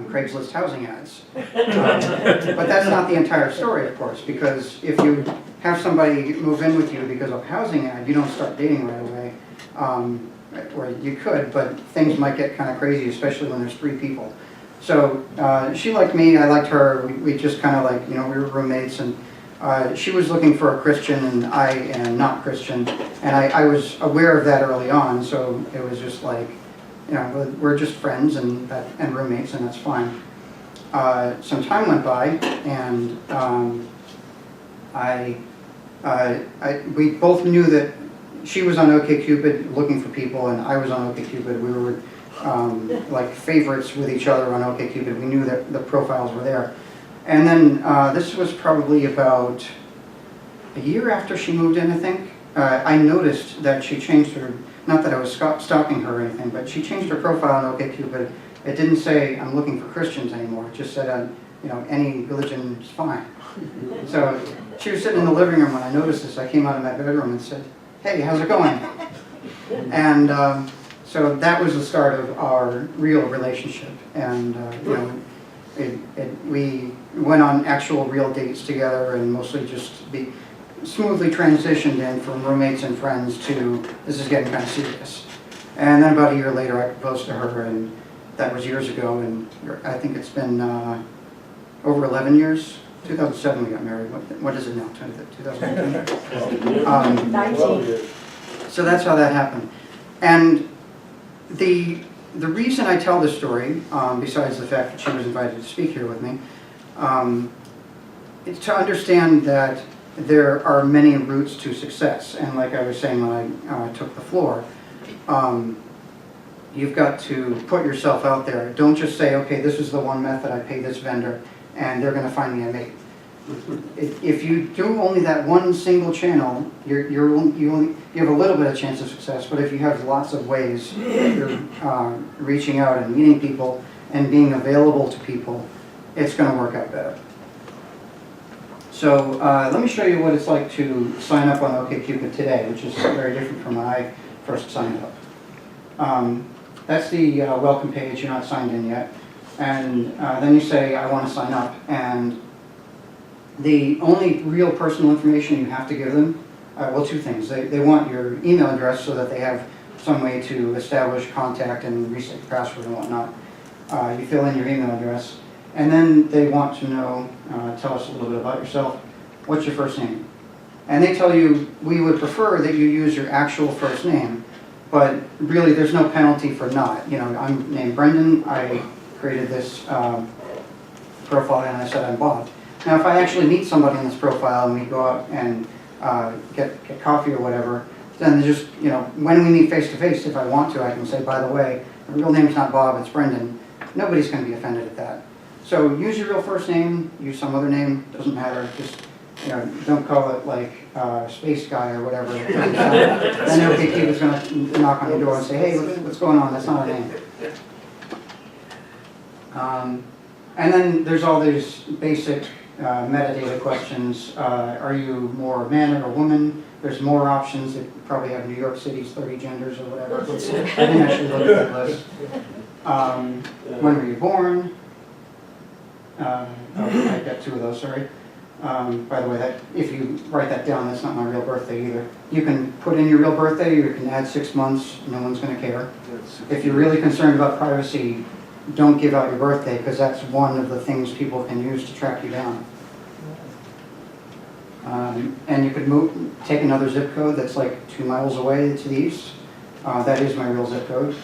Craigslist housing ads. But that's not the entire story, of course, because if you have somebody move in with you because of a housing ad, you don't start dating right away. Or you could, but things might get kind of crazy, especially when there's 3 people. So she liked me, I liked her. We just kind of like, you know, we were roommates, and she was looking for a Christian, and I am not Christian, and I was aware of that early on, so it was just like, you know, we're just friends and roommates, and that's fine. Some time went by, and we both knew that she was on OkCupid looking for people, and I was on OkCupid. We were like favorites with each other on OkCupid. We knew that the profiles were there. And then this was probably about a year after she moved in, I think. I noticed that she changed her, not that I was stalking her or anything, but she changed her profile on OkCupid. It didn't say, "I'm looking for Christians" anymore. It just said, you know, any religion is fine. So she was sitting in the living room when I noticed this. I came out of my bedroom and said, "Hey, how's it going?" And so that was the start of our real relationship. And, you know, we went on actual real dates together, and mostly just smoothly transitioned in from roommates and friends to this is getting kind of serious. And then about a year later I proposed to her, and that was years ago, and I think it's been over 11 years. 2007 we got married. What is it now? 2019? 19. So that's how that happened. And the reason I tell this story, besides the fact that she was invited to speak here with me, is to understand that there are many routes to success. And like I was saying when I took the floor, you've got to put yourself out there. Don't just say, "Okay, this is the one method, I pay this vendor, and they're going to find me a mate." If you do only that one single channel, you have a little bit of chance of success, but if you have lots of ways that you're reaching out and meeting people and being available to people, it's going to work out better. So let me show you what it's like to sign up on OkCupid today, which is very different from when I first signed up. That's the welcome page. You're not signed in yet. And then you say, I want to sign up. And the only real personal information you have to give them, well, two things. They want your email address so that they have some way to establish contact and reset your password and whatnot. You fill in your email address. And then they want to know, tell us a little bit about yourself. What's your first name? And they tell you, we would prefer that you use your actual first name, but really there's no penalty for not. You know, I'm named Brendan. I created this profile and I said I'm Bob. Now, if I actually meet somebody in this profile and we go out and get coffee or whatever, then just, you know, when we meet face to face, if I want to, I can say, by the way, the real name's not Bob, it's Brendan. Nobody's going to be offended at that. So use your real first name, use some other name, doesn't matter. Just, you know, don't call it like Space Guy or whatever. Then OkCupid's going to knock on your door and say, hey, what's going on? That's not a name. And then there's all these basic metadata questions. Are you more man or woman? There's more options. They probably have New York City's 30 genders or whatever. I didn't actually look at that list. When were you born? I got two of those, sorry. By the way, that if you write that down, that's not my real birthday either. You can put in your real birthday, or you can add 6 months, no one's going to care. If you're really concerned about privacy, don't give out your birthday, because that's one of the things people can use to track you down. And you could take another zip code that's like 2 miles away to the east. That is my real zip code.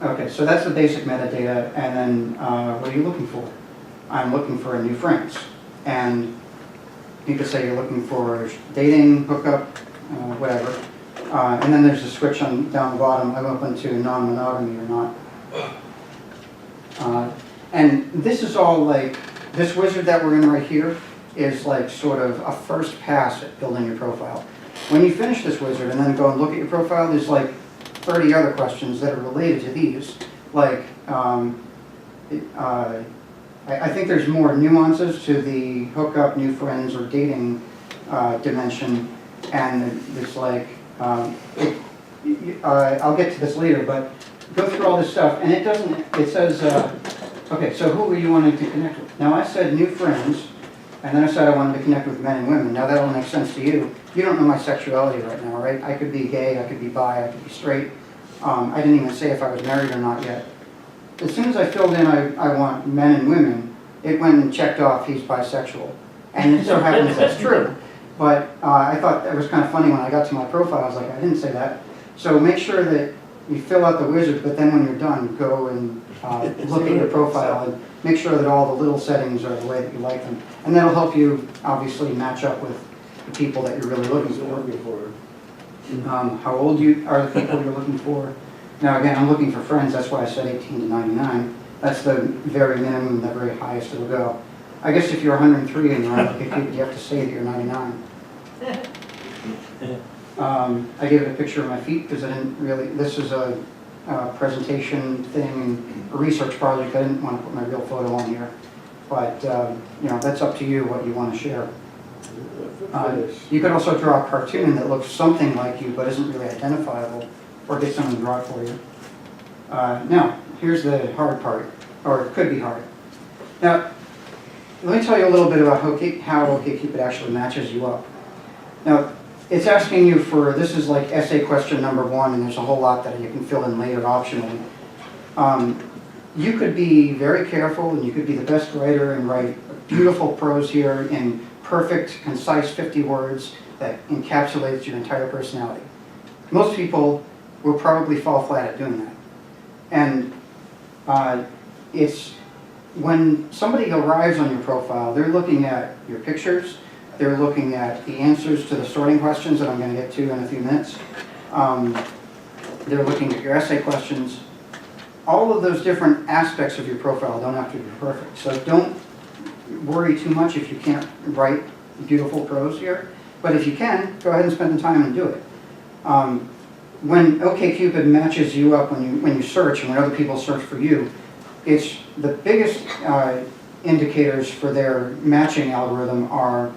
Okay, so that's the basic metadata, and then what are you looking for? I'm looking for new friends. And you could say you're looking for dating, hookup, whatever. And then there's a switch down the bottom. I'm open to non-monogamy or not. And this is all like, this wizard that we're in right here is like sort of a first pass at building your profile. When you finish this wizard and then go and look at your profile, there's like 30 other questions that are related to these. Like, I think there's more nuances to the hookup, new friends, or dating dimension. And there's like, I'll get to this later, but go through all this stuff. And it doesn't, it says, okay, so who are you wanting to connect with? Now I said new friends, and then I said I wanted to connect with men and women. Now that'll make sense to you. You don't know my sexuality right now, right? I could be gay, I could be bi, I could be straight. I didn't even say if I was married or not yet. As soon as I filled in I want men and women, it went and checked off he's bisexual. And it so happens that's true. But I thought that was kind of funny when I got to my profile. I was like, I didn't say that. So make sure that you fill out the wizard, but then when you're done, go and look at your profile and make sure that all the little settings are the way that you like them. And that'll help you obviously match up with the people that you're really looking for. How old are the people you're looking for? Now again, I'm looking for friends, that's why I said 18 to 99. That's the very minimum, the very highest it'll go. I guess if you're 103 and you're on OkCupid, you have to say that you're 99. I gave it a picture of my feet because I didn't really, this is a presentation thing, a research project. I didn't want to put my real photo on here. But, you know, that's up to you what you want to share. You could also draw a cartoon that looks something like you but isn't really identifiable, or get someone to draw it for you. Now, here's the hard part, or it could be hard. Now, let me tell you a little bit about how OkCupid actually matches you up. Now, it's asking you for, this is like essay question number 1, and there's a whole lot that you can fill in later optionally. You could be very careful, and you could be the best writer and write beautiful prose here in perfect, concise 50 words that encapsulates your entire personality. Most people will probably fall flat at doing that. And it's when somebody arrives on your profile, they're looking at your pictures, they're looking at the answers to the sorting questions that I'm going to get to in a few minutes. They're looking at your essay questions. All of those different aspects of your profile don't have to be perfect. So don't worry too much if you can't write beautiful prose here, but if you can, go ahead and spend the time and do it. When OK Cupid matches you up when you search and when other people search for you, it's the biggest indicators for their matching algorithm are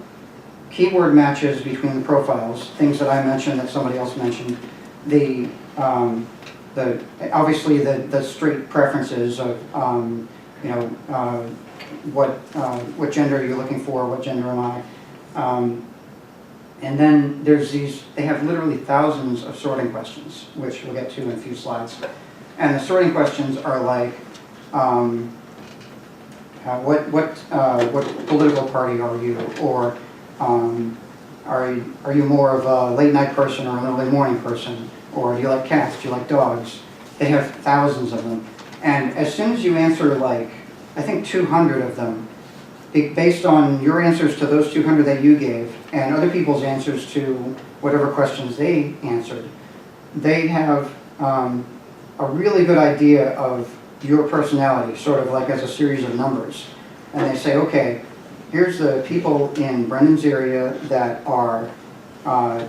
keyword matches between the profiles, things that I mentioned that somebody else mentioned, obviously the straight preferences of what gender are you looking for, what gender am I, and then there's they have literally thousands of sorting questions, which we'll get to in a few slides, and the sorting questions are like what political party are you, or are you more of a late night person or an early morning person? Or do you like cats? Do you like dogs? They have thousands of them. And as soon as you answer like, I think 200 of them, based on your answers to those 200 that you gave and other people's answers to whatever questions they answered, they have a really good idea of your personality, sort of like as a series of numbers. And they say, okay, here's the people in Brendan's area that are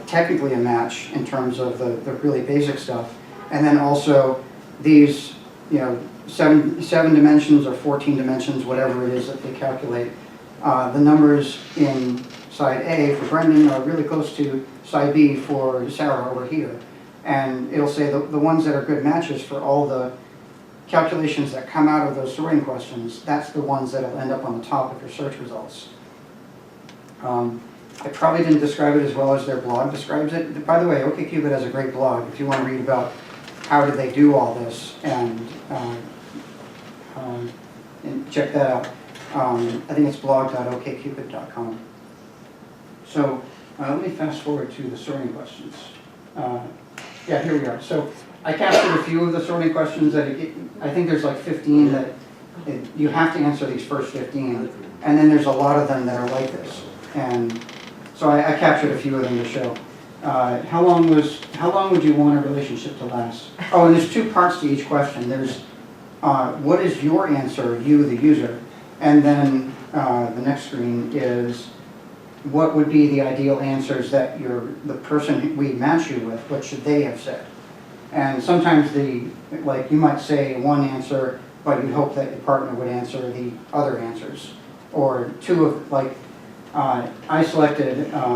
technically a match in terms of the really basic stuff, and then also these, seven dimensions or 14 dimensions, whatever it is that they calculate. The numbers in side A for Brendan are really close to side B for Sarah over here, and it'll say the ones that are good matches for all the calculations that come out of those sorting questions. That's the ones that'll end up on the top of your search results. I probably didn't describe it as well as their blog describes it. By the way, OK Cupid has a great blog if you want to read about how did they do all this, and check that out. I think it's blog.okcupid.com. So let me fast forward to the sorting questions. Yeah, here we are. So I captured a few of the sorting questions that I think there's like 15 that you have to answer these first 15, and then there's a lot of them that are like this. And so I captured a few of them to show. How long would you want a relationship to last? Oh, and there's two parts to each question. There's what is your answer, you the user, and then the next screen is what would be the ideal answers that the person we match you with, what should they have said? And sometimes you might say one answer, but you'd hope that your partner would answer the other answers, or two of I selected, how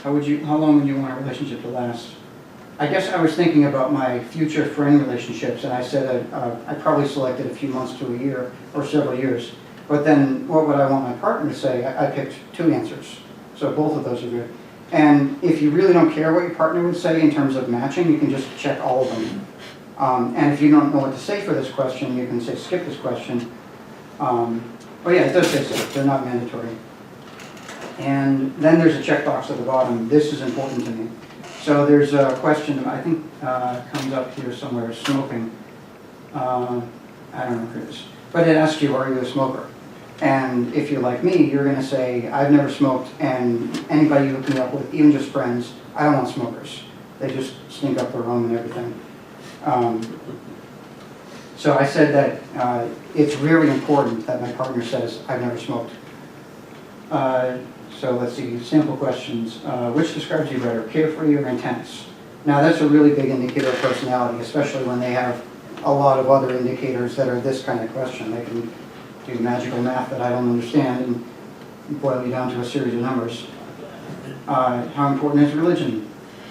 long would you want a relationship to last? I guess I was thinking about my future friend relationships, and I said I probably selected a few months to a year, or several years. But then what would I want my partner to say? I picked two answers. So both of those are good. And if you really don't care what your partner would say in terms of matching, you can just check all of them. And if you don't know what to say for this question, you can say skip this question. Oh yeah, it does say so. They're not mandatory. And then there's a checkbox at the bottom. This is important to me. So there's a question, I think comes up here somewhere, smoking. I don't know if it is. But it asks you, are you a smoker? And if you're like me, you're going to say, I've never smoked, and anybody you hook me up with, even just friends, I don't want smokers. They just stink up the room and everything. So I said that it's really important that my partner says, I've never smoked. So let's see, sample questions. Which describes you better, carefree or intense? Now that's a really big indicator of personality, especially when they have a lot of other indicators that are this kind of question. They can do magical math that I don't understand and boil you down to a series of numbers. How important is religion?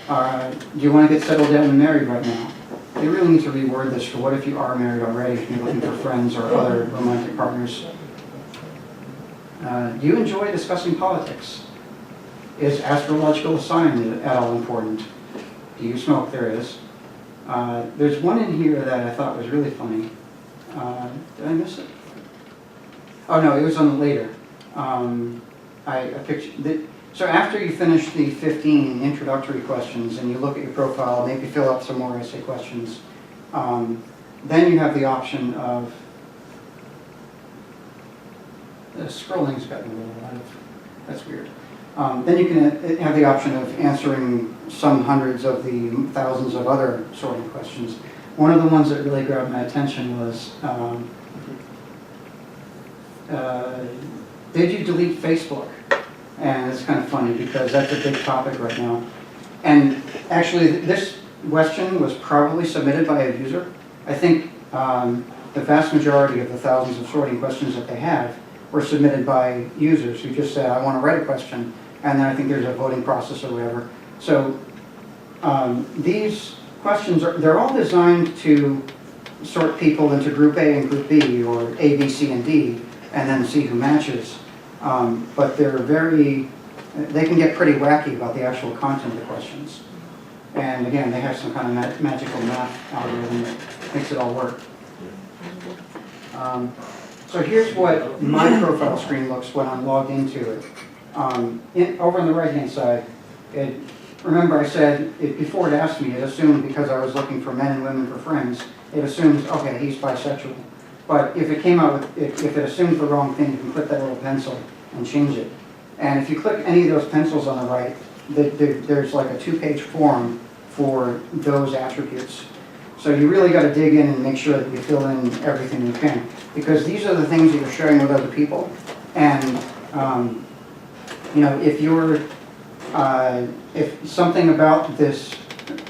Do you want to get settled down and married right now? They really need to reword this for what if you are married already, if you're looking for friends or other romantic partners. Do you enjoy discussing politics? Is astrological sign at all important? Do you smoke? There is. There's one in here that I thought was really funny. Did I miss it? Oh no, it was on later. I pictured. So after you finish the 15 introductory questions and you look at your profile, maybe fill out some more essay questions, then you have the option of, the scrolling's gotten a little out of, that's weird. Then you can have the option of answering some hundreds of the thousands of other sorting questions. One of the ones that really grabbed my attention was, did you delete Facebook? And it's kind of funny because that's a big topic right now. And actually, this question was probably submitted by a user. I think the vast majority of the thousands of sorting questions that they have were submitted by users who just said, I want to write a question, and then I think there's a voting process or whatever. So these questions, they're all designed to sort people into group A and group B, or A, B, C, and D, and then see who matches. But they can get pretty wacky about the actual content of the questions. And again, they have some kind of magical math algorithm that makes it all work. So here's what my profile screen looks when I'm logged into it. Over on the right-hand side, remember I said, before it asked me, it assumed because I was looking for men and women for friends, it assumes, okay, he's bisexual. But if it came out with, if it assumes the wrong thing, you can click that little pencil and change it. And if you click any of those pencils on the right, there's like a 2-page form for those attributes. So you really got to dig in and make sure that you fill in everything you can. Because these are the things that you're sharing with other people. And, you know, if something about this,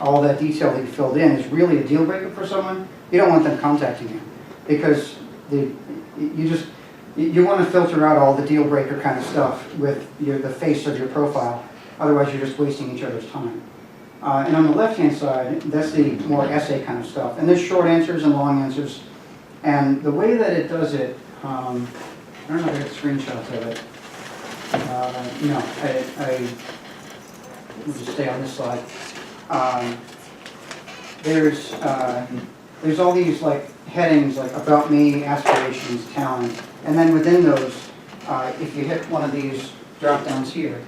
all that detail that you filled in is really a deal breaker for someone, you don't want them contacting you. Because you want to filter out all the deal breaker kind of stuff with the face of your profile. Otherwise, you're just wasting each other's time. And on the left-hand side, that's the more essay kind of stuff. And there's short answers and long answers. And the way that it does it, I don't know if I have screenshots of it. No, we'll just stay on this slide. There's all these like headings like about me, aspirations, talent, and then within those, if you hit one of these drop downs here,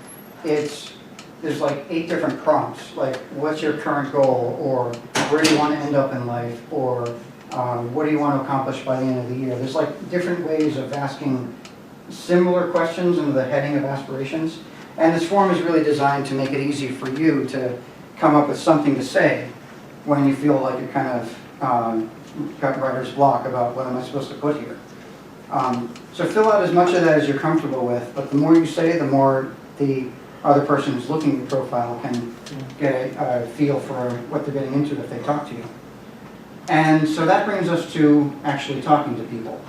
there's like 8 different prompts, like what's your current goal, or where do you want to end up in life, or what do you want to accomplish by the end of the year. There's like different ways of asking similar questions under the heading of aspirations, and this form is really designed to make it easy for you to come up with something to say when you feel like you're kind of got writer's block about what am I supposed to put here. So fill out as much of that as you're comfortable with, but the more you say, the more the other person who's looking at your profile can get a feel for what they're getting into if they talk to you. And so that brings us to actually talking to people.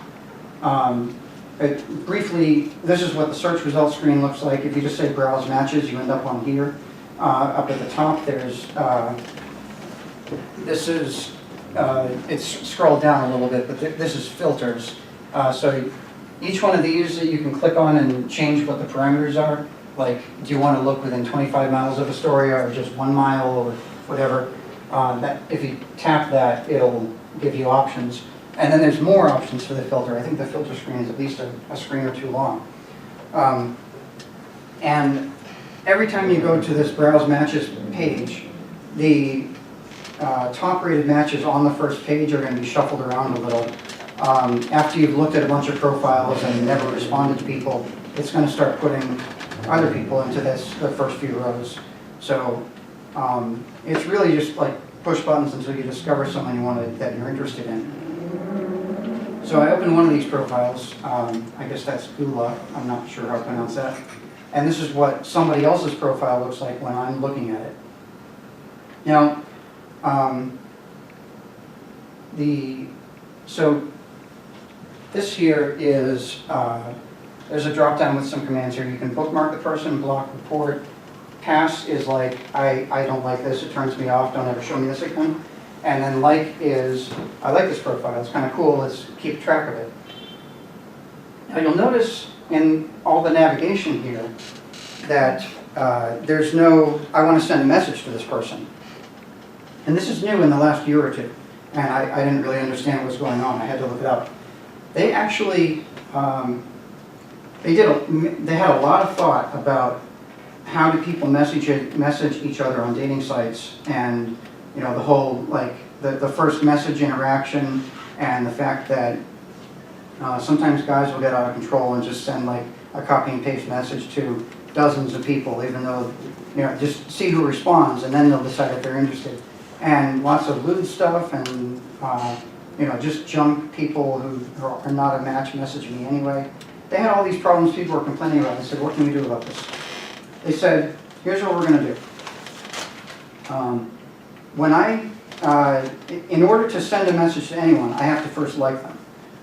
Briefly, this is what the search results screen looks like. If you just say browse matches, you end up on here. Up at the top, there's, it's scrolled down a little bit, but this is filters. So each one of these you can click on and change what the parameters are. Like, do you want to look within 25 miles of Astoria or just 1 mile or whatever? If you tap that, it'll give you options. And then there's more options for the filter. I think the filter screen is at least a screen or 2 long. And every time you go to this Browse Matches page, the top rated matches on the first page are going to be shuffled around a little. After you've looked at a bunch of profiles and never responded to people, it's going to start putting other people into the first few rows. So it's really just like push buttons until you discover someone that you're interested in. So I opened one of these profiles. I guess that's Gula. I'm not sure how to pronounce that. And this is what somebody else's profile looks like when I'm looking at it. Now, so this here is, there's a drop down with some commands here. You can bookmark the person, block, report. Pass is like, I don't like this, it turns me off, don't ever show me this again. And then like is, I like this profile, it's kind of cool, let's keep track of it. Now you'll notice in all the navigation here that there's no, I want to send a message to this person. And this is new in the last year or 2. And I didn't really understand what was going on, I had to look it up. They actually, they had a lot of thought about how do people message each other on dating sites, and you know, the whole, like, the first message interaction, and the fact that sometimes guys will get out of control and just send like a copy and paste message to dozens of people, even though, you know, just see who responds, and then they'll decide if they're interested. And lots of lewd stuff, and you know, just junk people who are not a match message me anyway. they had all these problems people were complaining about. I said, what can we do about this? They said, here's what we're gonna do. In order to send a message to anyone, I have to first like them.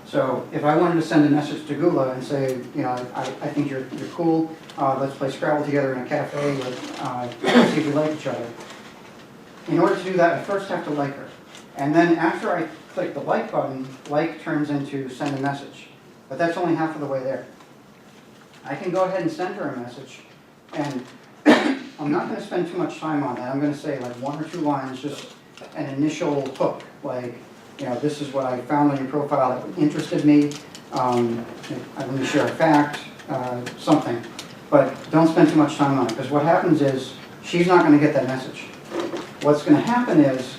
So if I wanted to send a message to Gula and say, you know, I think you're cool, let's play Scrabble together in a cafe, let's see if we like each other. In order to do that, I first have to like her. And then after I click the like button, like turns into send a message. But that's only half of the way there. I can go ahead and send her a message, and I'm not going to spend too much time on that. I'm going to say like 1 or 2 lines, just an initial hook, like, you know, this is what I found on your profile that interested me. Let me share a fact, something. But don't spend too much time on it, because what happens is she's not going to get that message. What's going to happen is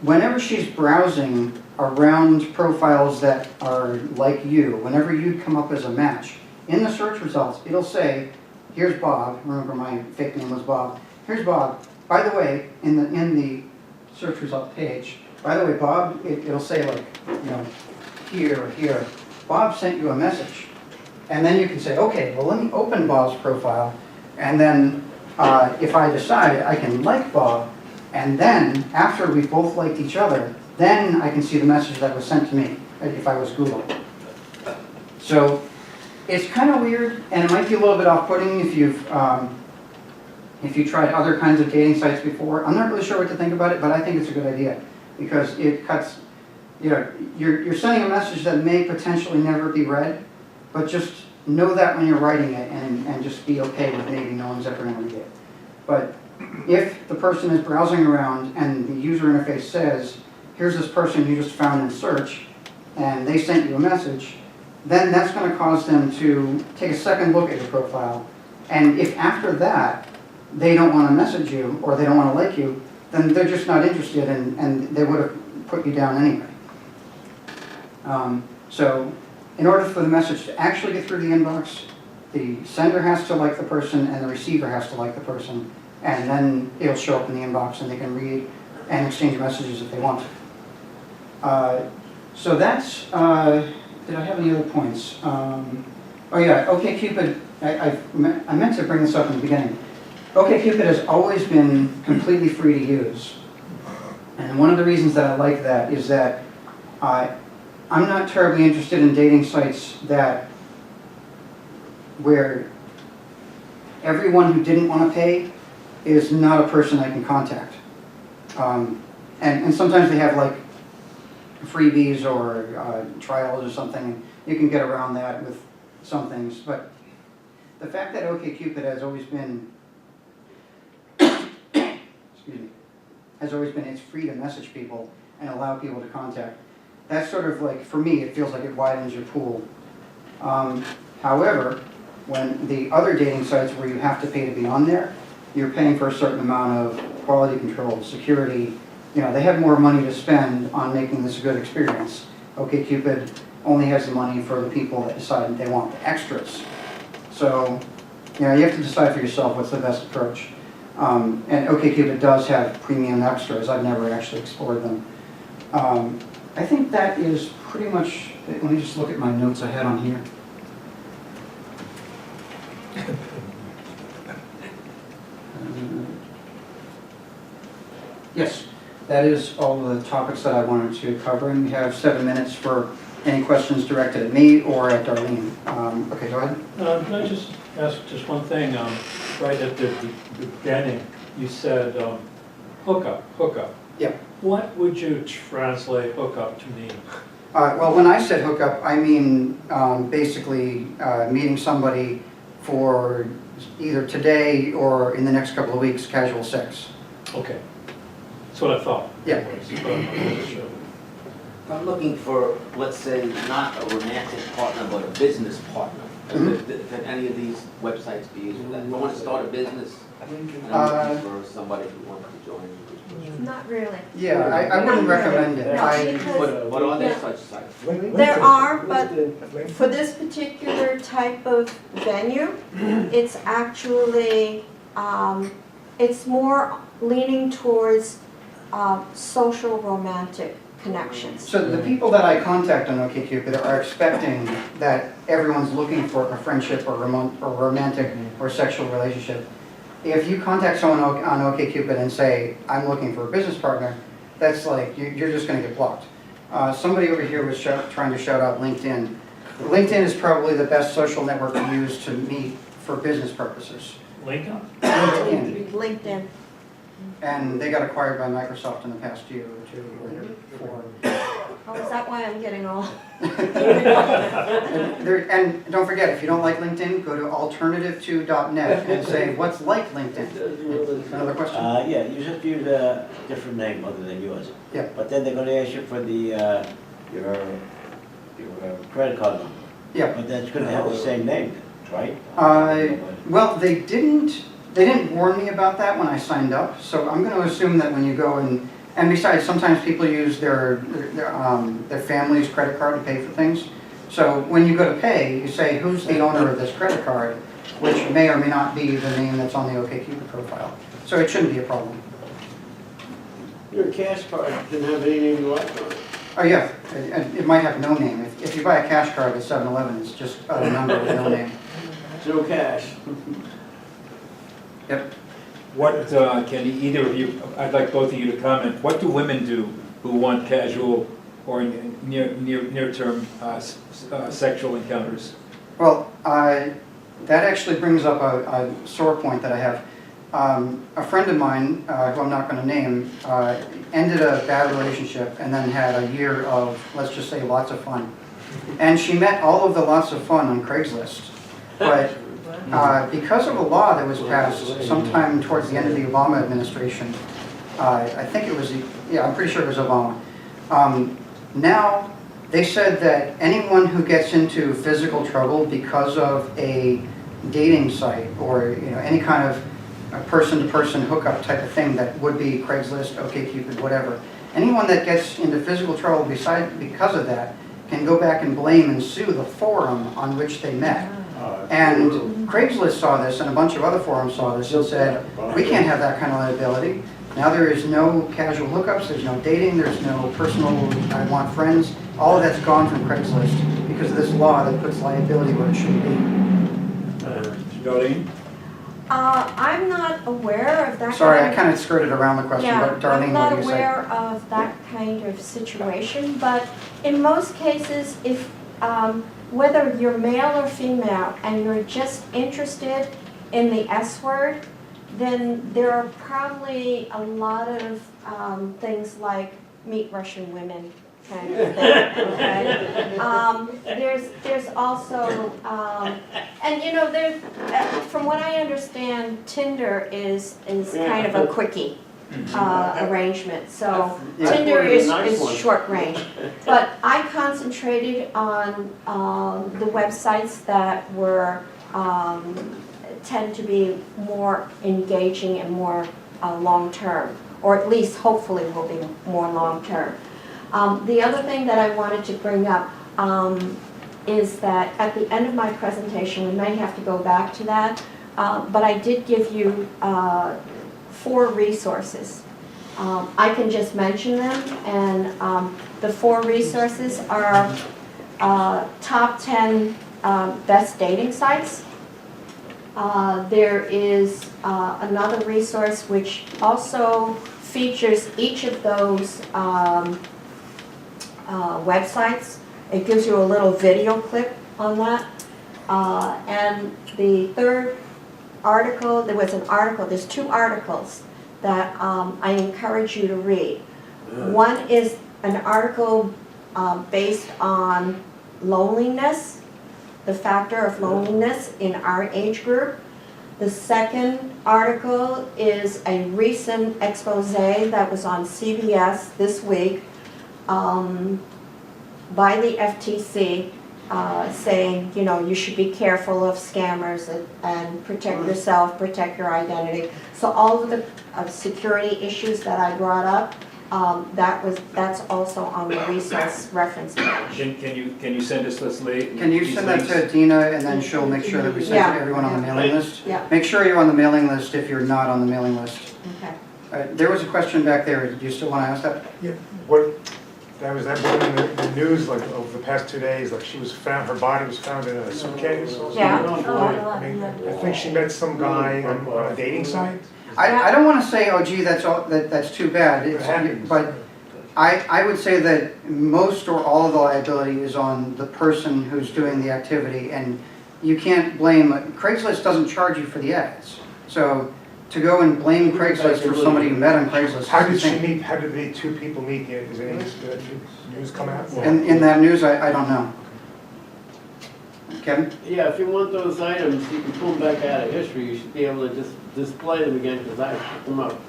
whenever she's browsing around profiles that are like you, whenever you'd come up as a match, in the search results, it'll say, here's Bob. Remember my fake name was Bob. Here's Bob. By the way, in the search result page, by the way, Bob, it'll say like, you know, here or here, Bob sent you a message. And then you can say, okay, well, let me open Bob's profile, and then if I decide I can like Bob, and then after we both liked each other, then I can see the message that was sent to me, if I was Google. So it's kind of weird, and it might be a little bit off-putting if you've tried other kinds of dating sites before. I'm not really sure what to think about it, but I think it's a good idea, because it cuts, you know, you're sending a message that may potentially never be read, but just know that when you're writing it, and just be okay with maybe no one's ever going to read it. But if the person is browsing around and the user interface says, here's this person you just found in search, and they sent you a message, then that's going to cause them to take a second look at your profile. And if after that they don't want to message you, or they don't want to like you, then they're just not interested, and they would have put you down anyway. So in order for the message to actually get through the inbox, the sender has to like the person and the receiver has to like the person, and then it'll show up in the inbox and they can read and exchange messages if they want to. So that's, did I have any other points? Oh yeah, OK Cupid, I meant to bring this up in the beginning. OK Cupid has always been completely free to use. And one of the reasons that I like that is that I'm not terribly interested in dating sites where everyone who didn't want to pay is not a person I can contact. And sometimes they have like freebies or trials or something. You can get around that with some things. But the fact that OK Cupid has always been, excuse me, it's free to message people and allow people to contact. That's sort of like, for me, it feels like it widens your pool. However, when the other dating sites where you have to pay to be on there, you're paying for a certain amount of quality control, security. You know, they have more money to spend on making this a good experience. OK Cupid only has the money for the people that decide they want the extras. So, you know, you have to decide for yourself what's the best approach. And OK Cupid does have premium extras. I've never actually explored them. I think that is pretty much, let me just look at my notes I had on here. Yes, that is all the topics that I wanted to cover, and we have 7 minutes for any questions directed at me or at Darlene. Okay, go ahead. Can I just ask just one thing? Right at the beginning, you said hookup. Yeah. What would you translate hookup to mean? Well, when I said hookup, I mean basically meeting somebody for either today or in the next couple of weeks, casual sex. Okay. That's what I thought. Yeah. But I'm not sure. I'm looking for, let's say, not a romantic partner, but a business partner. Can any of these websites be used for that? If I want to start a business, and I'm looking for somebody who wants to join. Not really. Yeah, I wouldn't recommend it. No, because What are there yeah. such sites? There are, but for this particular type of venue, it's actually, it's more leaning towards social romantic connections. So the people that I contact on OK Cupid are expecting that everyone's looking for a friendship or romantic or sexual relationship. If you contact someone on OK Cupid and say, I'm looking for a business partner, that's like, you're just gonna get blocked. Somebody over here was trying to shout out LinkedIn. LinkedIn is probably the best social network to use to meet for business purposes. Lincoln? LinkedIn. And they got acquired by Microsoft in the past year or two or 4. Oh, is that why I'm getting all? And don't forget, if you don't like LinkedIn, go to alternative2.net and say, what's like LinkedIn? Another question? Yeah, you just use a different name other than yours. Yeah. But then they're gonna ask you for the, your credit card number. Yeah. But that's gonna have the same name, right? Well, they didn't warn me about that when I signed up, so I'm gonna assume that when you go and besides, sometimes people use their family's credit card to pay for things. So when you go to pay, you say, who's the owner of this credit card, which may or may not be the name that's on the OK Cupid profile. So it shouldn't be a problem. Your cash card didn't have any name you like on it. Oh yeah, it might have no name. If you buy a cash card at 7-Eleven, it's just a number with no name. No cash. Yep. What, can either of you, I'd like both of you to comment, what do women do who want casual or near-term sexual encounters? Well, that actually brings up a sore point that I have. A friend of mine, who I'm not going to name, ended a bad relationship and then had a year of, let's just say, lots of fun. And she met all of the lots of fun on Craigslist. But because of a law that was passed sometime towards the end of the Obama administration, I think it was, I'm pretty sure it was Obama. Now, they said that anyone who gets into physical trouble because of a dating site or any kind of a person-to-person hookup type of thing that would be Craigslist, OkCupid, whatever. Anyone that gets into physical trouble because of that can go back and blame and sue the forum on which they met. And Craigslist saw this and a bunch of other forums saw this and said, we can't have that kind of liability. Now there is no casual hookups, there's no dating, there's no personal, I want friends. All of that's gone from Craigslist because of this law that puts liability where it shouldn't be. Darlene? I'm not aware of that. Sorry, I kind of skirted around the question, Yeah, but Darlene, I'm what not do you say? aware of that kind of situation, but in most cases, if whether you're male or female and you're just interested in the S word, then there are probably a lot of things like meet Russian women kind of thing, okay? There's also, and there, from what I understand, Tinder is kind of a quickie arrangement, so Yeah, Tinder a nice is one. short range. But I concentrated on the websites that were, tend to be more engaging and more long-term, or at least hopefully will be more long-term. The other thing that I wanted to bring up is that at the end of my presentation, we may have to go back to that, but I did give you 4 resources. I can just mention them, and the 4 resources are top 10 best dating sites. There is another resource which also features each of those websites. It gives you a little video clip on that. And the third article, there's 2 articles that I encourage you to read. One is an article based on loneliness, the factor of loneliness in our age group. The second article is a recent expose that was on CBS this week by the FTC saying, you should be careful of scammers and protect yourself, protect your identity. So all of the security issues that I brought up, that's also on the resource reference page. Can you send us this link? Can you send that to Dina and then she'll make sure that we send it to everyone on the mailing list? Yeah. Make sure you're on the mailing list if you're not on the mailing list. Okay. There was a question back there. Did you still want to ask that? Yeah, what, That was that woman in the news like over the past 2 days, like she was found, her body was found in a suitcase. Yeah. I mean, I think she met some guy on a dating site. I don't want to say, oh gee, that's too bad, It happens. but I would say that most or all of the liability is on the person who's doing the activity, and you can't blame, Craigslist doesn't charge you for the ads. So to go and blame Craigslist for somebody you met on Craigslist. How did is she insane. meet, how did the two people meet? Is any news come out? In that news, I don't know. Kevin? Yeah, if you want those items, you can pull them back out of history, you should be able to just display them again, because I put them up.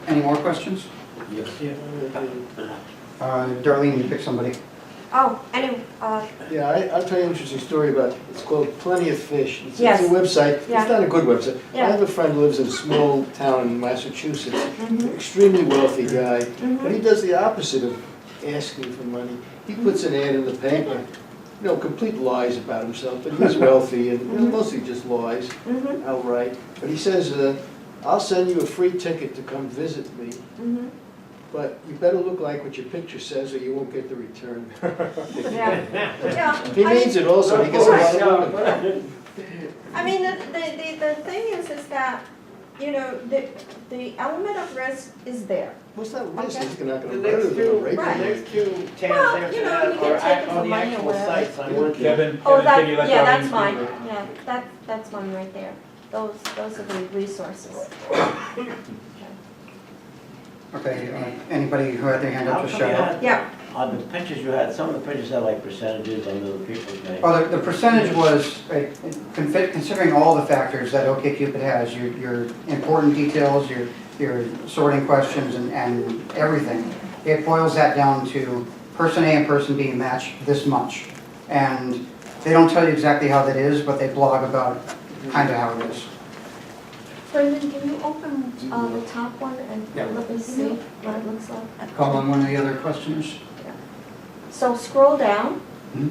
Any more questions? Yes. Darlene, you pick somebody. Oh, Yeah, I'll tell you an interesting story about, it's called Plenty of Fish. It's Yes. a website, Yeah. it's not a good website. Yeah. I have a friend who lives in a small town in Massachusetts, extremely wealthy guy, but he does the opposite of asking for money. He puts an ad in the paper, complete lies about himself, but he's wealthy and mostly just lies outright. But he says, I'll send you a free ticket to come visit me. But you better look like what your picture says or you won't get the return. yeah. He means it also, he gets a lot of money. I mean, the thing is that, the element of risk is there. What's that risk? Okay. He's not gonna The murder next them or two, rape the Right. them. next two tabs Well, after you know, that you can are take it for on the money or actual whatever. sites. I want you. Kevin, Oh, can you let yeah, Darlene that's speak? mine, yeah, that's one right there. Those are the resources. Okay, anybody who had their hand up, just shout out. Yeah. On the pictures you had, some of the pictures had like percentages on the people's name. Oh, the percentage was, considering all the factors that OK Cupid has, your important details, your sorting questions and everything, it boils that down to person A and person B match this much. And they don't tell you exactly how that is, but they blog about kind of how it is. Brendan, can you open the top one and let me see what it looks like? Call on one of the other questioners. So scroll down. Mhm.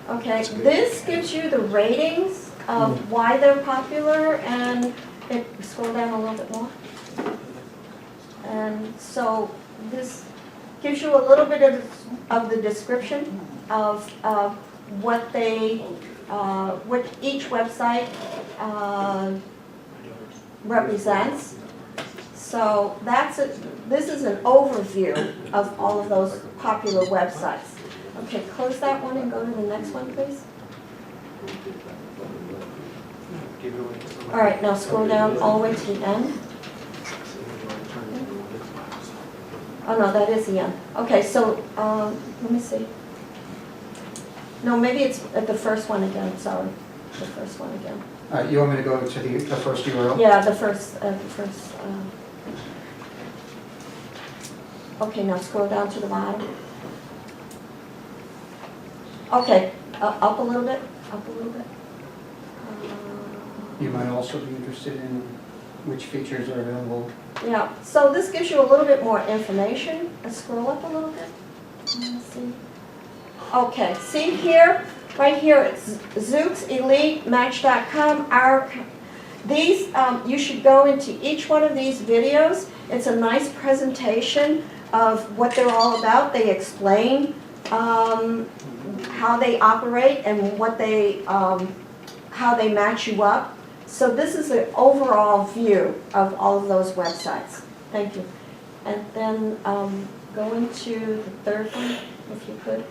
Okay, this gives you the ratings of why they're popular, and scroll down a little bit more. And so this gives you a little bit of the description of what what each website represents. So this is an overview of all of those popular websites. Okay, close that one and go to the next one, please. All right, now scroll down all the way to the end. Oh no, that is the end. Okay, so let me see. No, maybe it's at the first one again, sorry. The first one again. You want me to go to the first URL? Yeah, the first. Okay, now scroll down to the bottom. Okay, up a little bit, up a little bit. You might also be interested in which features are available. Yeah, so this gives you a little bit more information. Let's scroll up a little bit. Let's see. Okay, see here, right here, it's Zoosk, Elite, Match.com. These, you should go into each one of these videos. It's a nice presentation of what they're all about. They explain how they operate and what how they match you up. So this is an overall view of all of those websites. Thank you. And then go into the third one, if you could.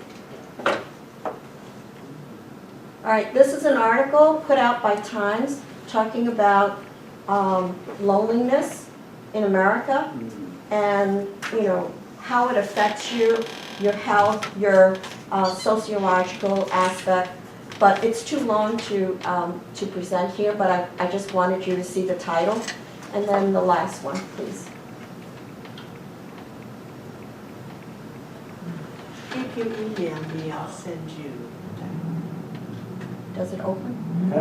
All right, this is an article put out by Times talking about loneliness in America and, how it affects you, your health, your sociological aspect. But it's too long to present here, but I just wanted you to see the title. And then the last one, please. If you email me, I'll send you. Does it open? It's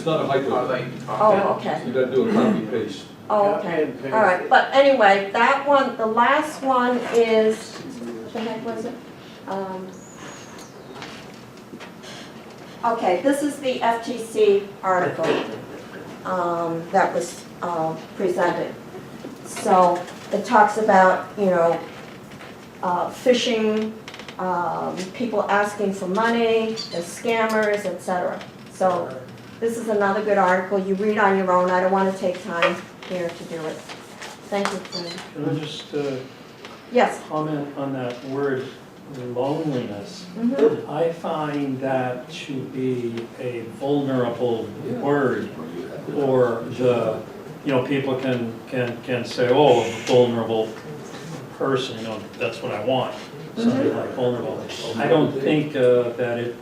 not a hyperlink. Oh, okay. You gotta do a copy paste. Oh, okay. All right. But anyway, that one, the last one is, what the heck was it? Okay, this is the FTC article that was presented. So it talks about, phishing, people asking for money, the scammers, etc. So this is another good article. You read on your own. I don't want to take time here to do it. Thank you, Fran. Can I just Yes. comment on that word loneliness? Mhm. I find that to be a vulnerable word, or people can say, oh, a vulnerable person, that's what I want, something like vulnerable. I don't think that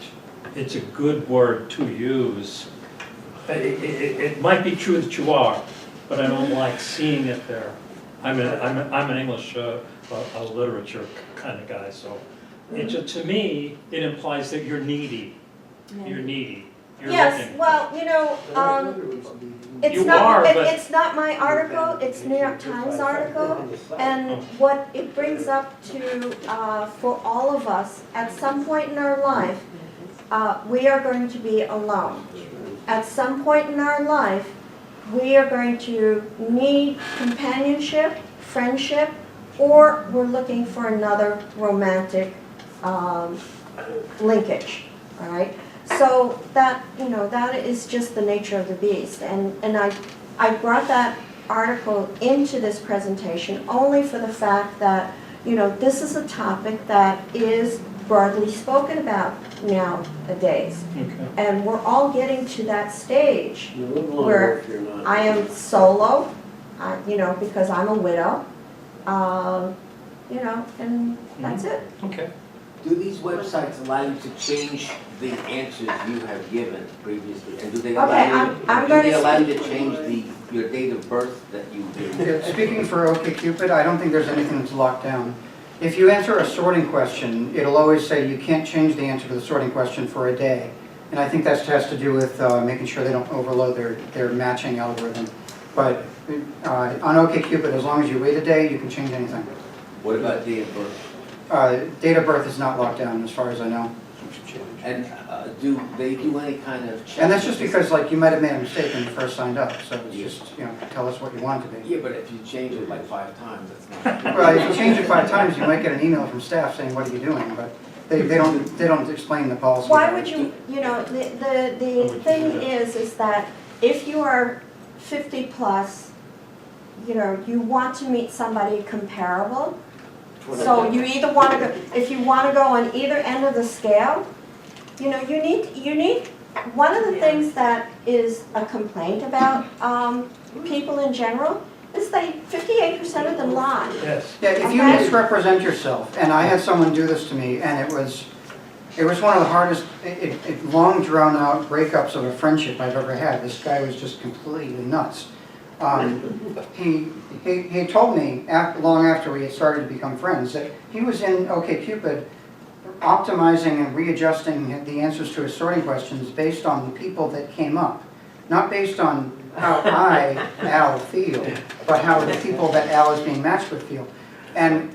it's a good word to use. It might be true that you are, but I don't like seeing it there. I'm an English a literature kind of guy, so to me, it implies that you're needy. You're needy. You're Yes, looking. well, You are, but- it's not my article, it's New York Times article, and what it brings up to, for all of us, at some point in our life, we are going to be alone. At some point in our life, we are going to need companionship, friendship, or we're looking for another romantic linkage, all right? So that, that is just the nature of the beast. And I brought that article into this presentation only for the fact that, this is a topic that is broadly spoken about nowadays. Okay. And we're all getting to that stage You live longer where if you're not. I am solo, because I'm a widow, and that's it. Okay. Do these websites allow you to change the answers you have given previously? And do they Okay, allow you, I'm do going they to allow you to change your date of birth that you do? Speaking for OK Cupid, I don't think there's anything that's locked down. If you enter a sorting question, it'll always say you can't change the answer to the sorting question for a day. And I think that has to do with making sure they don't overload their matching algorithm. But on OK Cupid, as long as you wait a day, you can change anything. What about date of birth? Date of birth is not locked down, as far as I know. And do they do any kind of check? And that's just because, you might have made a mistake when you first signed up. So it's just, tell us what you want it to be. Yeah, but if you change it like 5 times, that's not. Well, if you change it 5 times, you might get an email from staff saying, what are you doing? But they don't explain the policy. Why would you, the thing is that if you are 50 plus, you want to meet somebody comparable. So you either want to go, if you want to go on either end of the scale, you need, one of the things that is a complaint about people in general is that 58% of them lie. Yes. Yeah, if you Okay. misrepresent yourself, and I had someone do this to me, and it was one of the hardest, long drawn out breakups of a friendship I've ever had. This guy was just completely nuts. He told me long after we had started to become friends that he was in OK Cupid optimizing and readjusting the answers to his sorting questions based on the people that came up, not based on how Al, feel, but how the people that Al is being matched with feel. And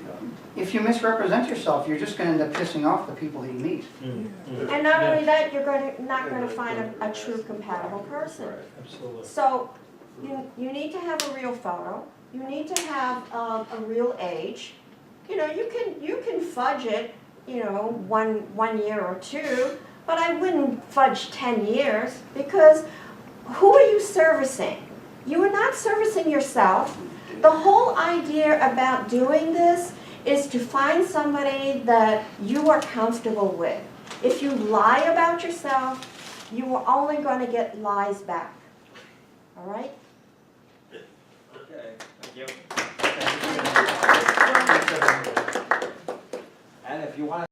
if you misrepresent yourself, you're just going to end up pissing off the people that you meet. And not only that, you're not going to find a true compatible person. Absolutely. So you need to have a real photo. You need to have a real age. You can fudge it, 1 year or 2, but I wouldn't fudge 10 years because who are you servicing? You are not servicing yourself. The whole idea about doing this is to find somebody that you are comfortable with. If you lie about yourself, you are only going to get lies back. All right? Okay, thank you. And if you want